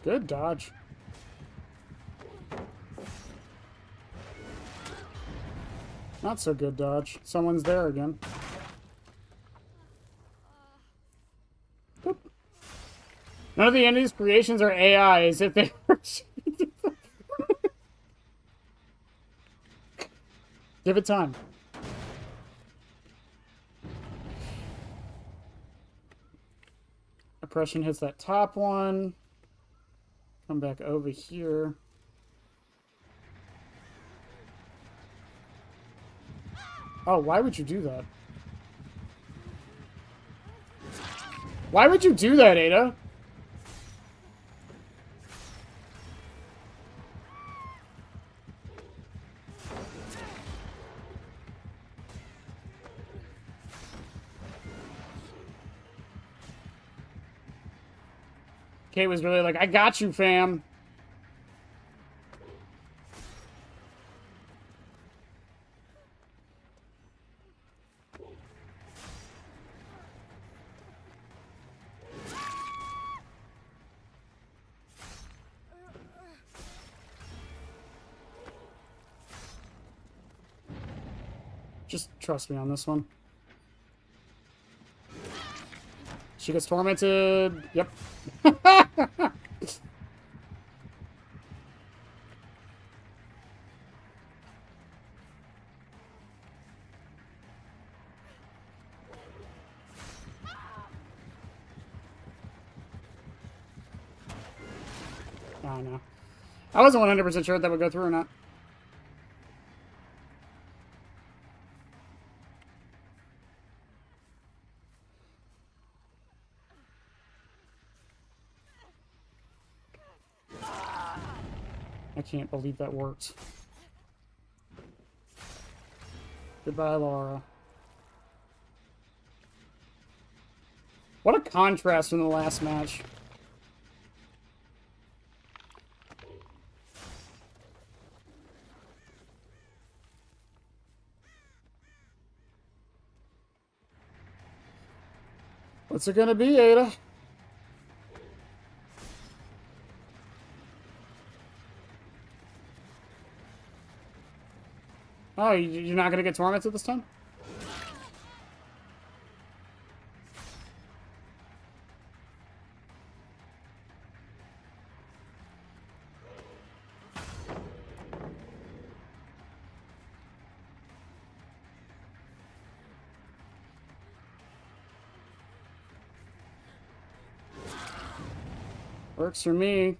Good dodge. Not so good dodge. Someone's there again. Boop. None of the enemy's creations are AI, as if they were... Give it time. Oppression hits that top one. Come back over here. Oh, why would you do that? Why would you do that, Ada? Kate was really like, I got you, fam. Just trust me on this one. She gets tormented. Yep. Oh, no. I wasn't 100% sure if that would go through or not. I can't believe that worked. Goodbye, Laura. What a contrast from the last match. What's it gonna be, Ada? Oh, you're not gonna get tormented this time? Works for me.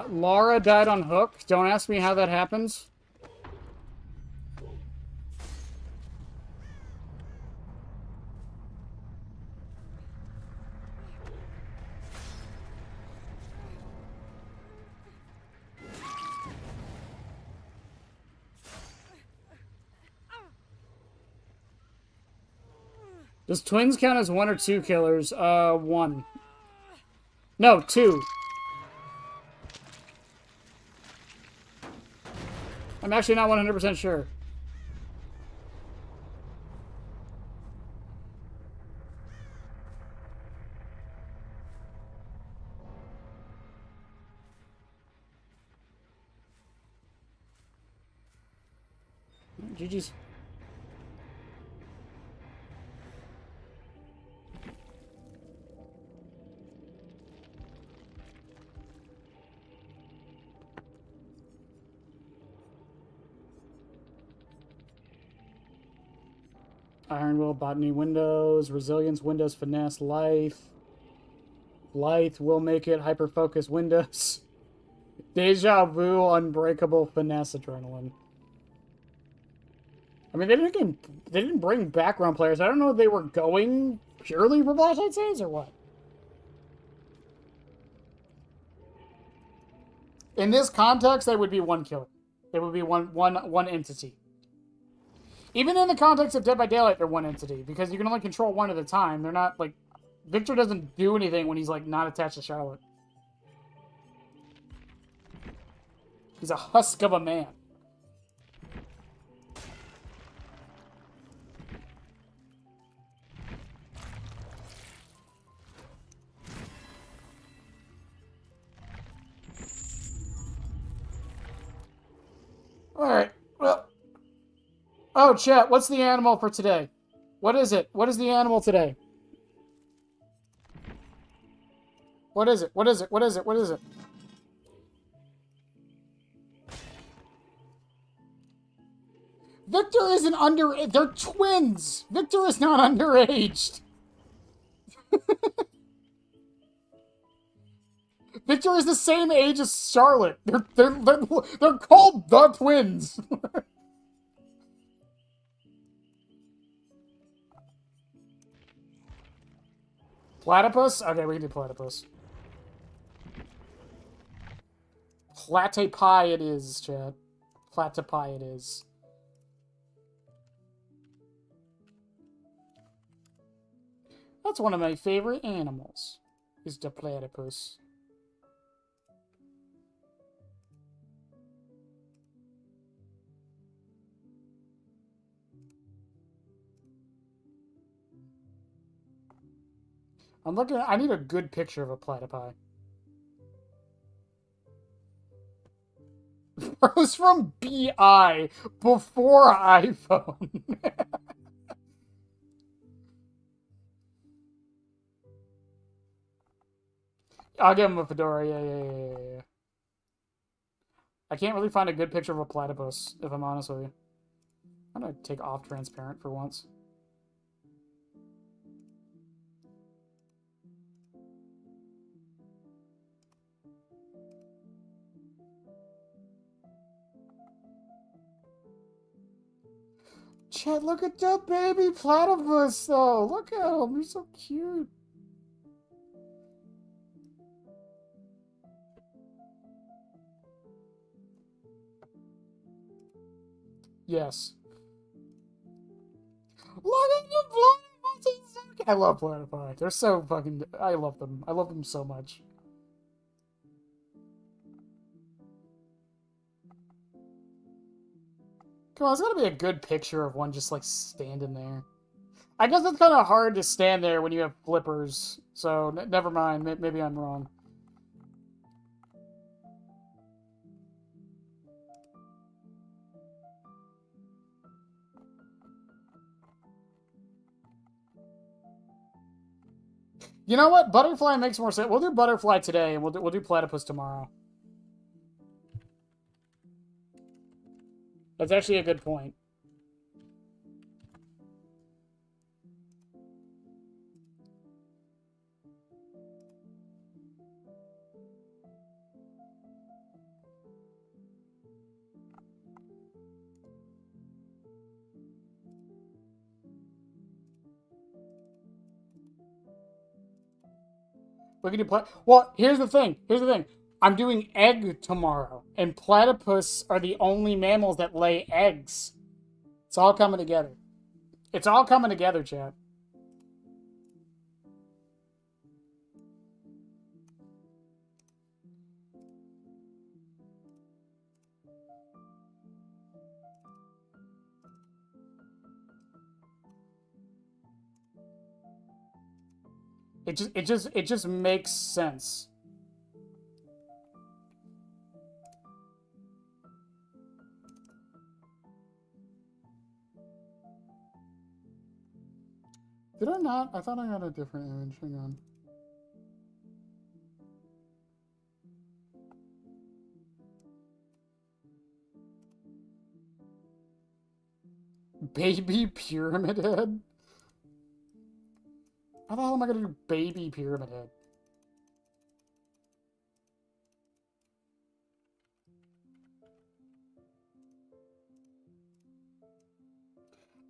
Laura died on Hook. Don't ask me how that happens. Does twins count as 1 or 2 killers? 1. No, 2. I'm actually not 100% sure. GG's. Iron Will, Botany, Windows, Resilience, Windows, Finesse, Life. Lithe, Will Make It, Hyper Focus, Windows. Deja Vu, Unbreakable, Finesse, Adrenaline. I mean, they didn't bring background players. I don't know if they were going purely for flashlight saves or what. In this context, they would be 1 killer. They would be one entity. Even in the context of Dead by Daylight, they're 1 entity, because you can only control 1 at a time. They're not, like... Victor doesn't do anything when he's, like, not attached to Charlotte. He's a husk of a man. Alright, well... Oh, chat, what's the animal for today? What is it? What is the animal today? What is it? What is it? What is it? What is it? Victor isn't under... They're twins! Victor is not underaged! Victor is the same age as Charlotte. They're called the twins. Platypus? Okay, we can do platypus. Platypi it is, Chad. Platypi it is. That's one of my favorite animals, is the platypus. I'm looking at, I need a good picture of a platypi. It was from BI before iPhone. I'll give him a fedora. Yeah. I can't really find a good picture of a platypus, if I'm honest with you. I'm gonna take off transparent for once. Chet, look at that baby platypus, though. Look at him. He's so cute. Yes. Look at the platypus. I love platypi. They're so fucking... I love them. I love them so much. Come on, there's gotta be a good picture of one just, like, standing there. I guess it's kind of hard to stand there when you have flippers, so never mind. Maybe I'm wrong. You know what? Butterfly makes more sense. We'll do butterfly today, and we'll do platypus tomorrow. That's actually a good point. We can do well, here's the thing. I'm doing egg tomorrow, and platypus are the only mammals that lay eggs. It's all coming together. It's all coming together, Chad. It just makes sense. Did I not? I thought I got a different image. Hang on. Baby Pyramid Head? How the hell am I gonna do baby Pyramid Head?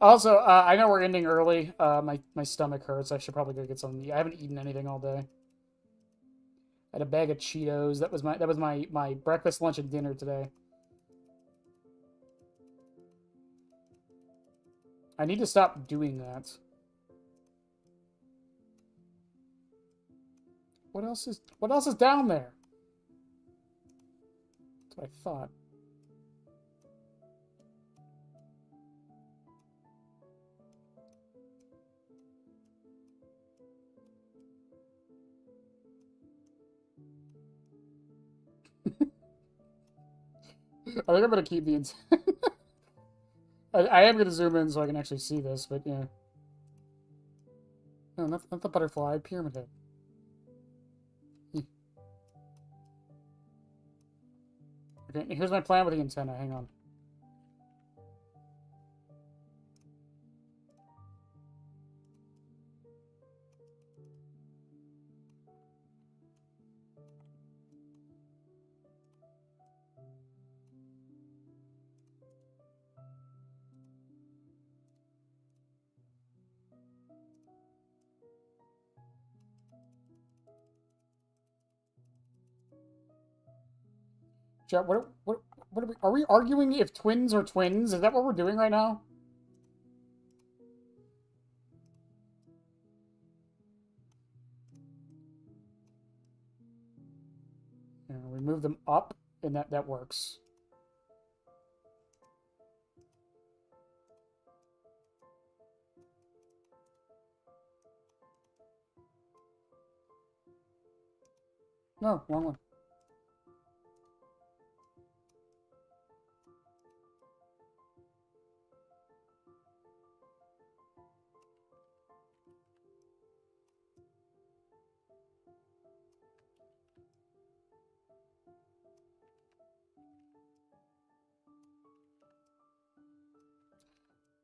Also, I know we're ending early. My stomach hurts. I should probably go get something to eat. I haven't eaten anything all day. I had a bag of Cheetos. That was my breakfast, lunch, and dinner today. I need to stop doing that. What else is down there? That's what I thought. I think I'm gonna keep the I am gonna zoom in so I can actually see this, but yeah. No, not the butterfly, Pyramid Head. Okay, here's my plan with the antenna. Hang on. Chat, are we arguing if twins are twins? Is that what we're doing right now? Yeah, we move them up, and that works. No, wrong one.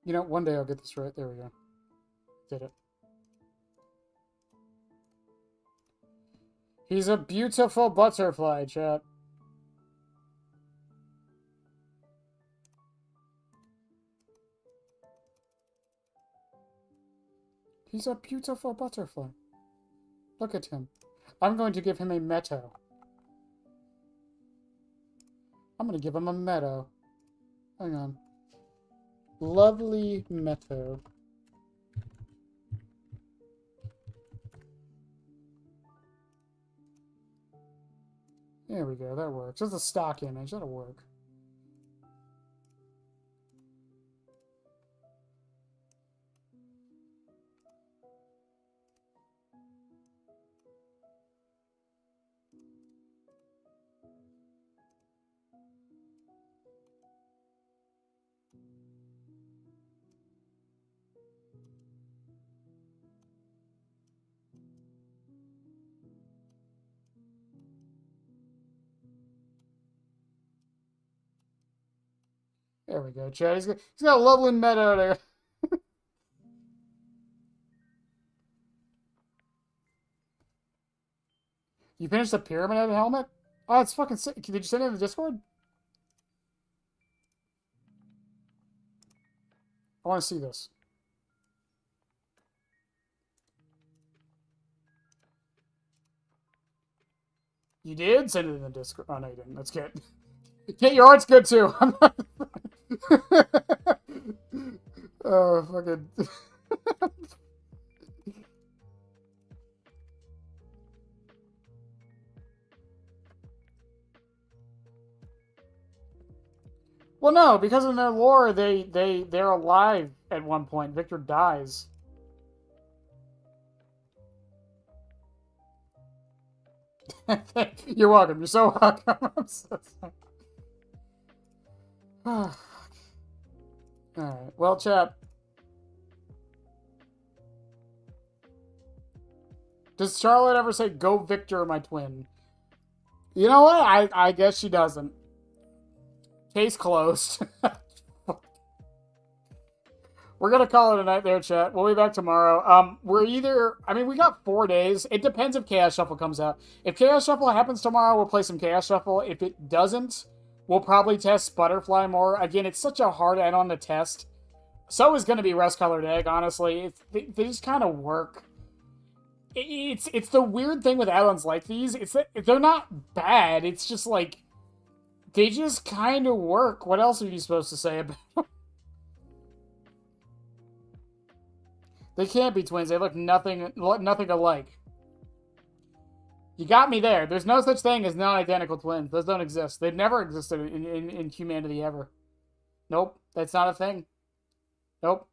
You know, one day I'll get this right. There we go. Did it. He's a beautiful butterfly, chat. He's a beautiful butterfly. Look at him. I'm going to give him a meadow. I'm going to give him a meadow. Hang on. Lovely meadow. There we go, that works. That's a stock image, that'll work. There we go, Chad. He's got a lovely meadow there. You finished the Pyramid Head helmet? Oh, it's fucking sick. Did you send it in the Discord? I want to see this. You did send it in the Discord. Oh, no, you didn't. That's good. Yeah, your art's good, too. Oh, fucking... Well, no, because in their lore, they're alive at one point. Victor dies. You're welcome. You're so welcome. I'm so sorry. Oh, alright. Well, chat. Does Charlotte ever say, "Go Victor, my twin"? You know what? I guess she doesn't. Case closed. We're gonna call it a night there, chat. We'll be back tomorrow. We got 4 days. It depends if Chaos Shuffle comes out. If Chaos Shuffle happens tomorrow, we'll play some Chaos Shuffle. If it doesn't, we'll probably test Butterfly more. Again, it's such a hard add-on to test. So is gonna be Rust Colored Egg, honestly. They just kind of work. It's the weird thing with add-ons like these. It's that they're not bad. It's just like, they just kind of work. What else are you supposed to say about them? They can't be twins. They look nothing alike. You got me there. There's no such thing as non-identical twins. Those don't exist. They've never existed in humanity ever. Nope. That's not a thing. Nope.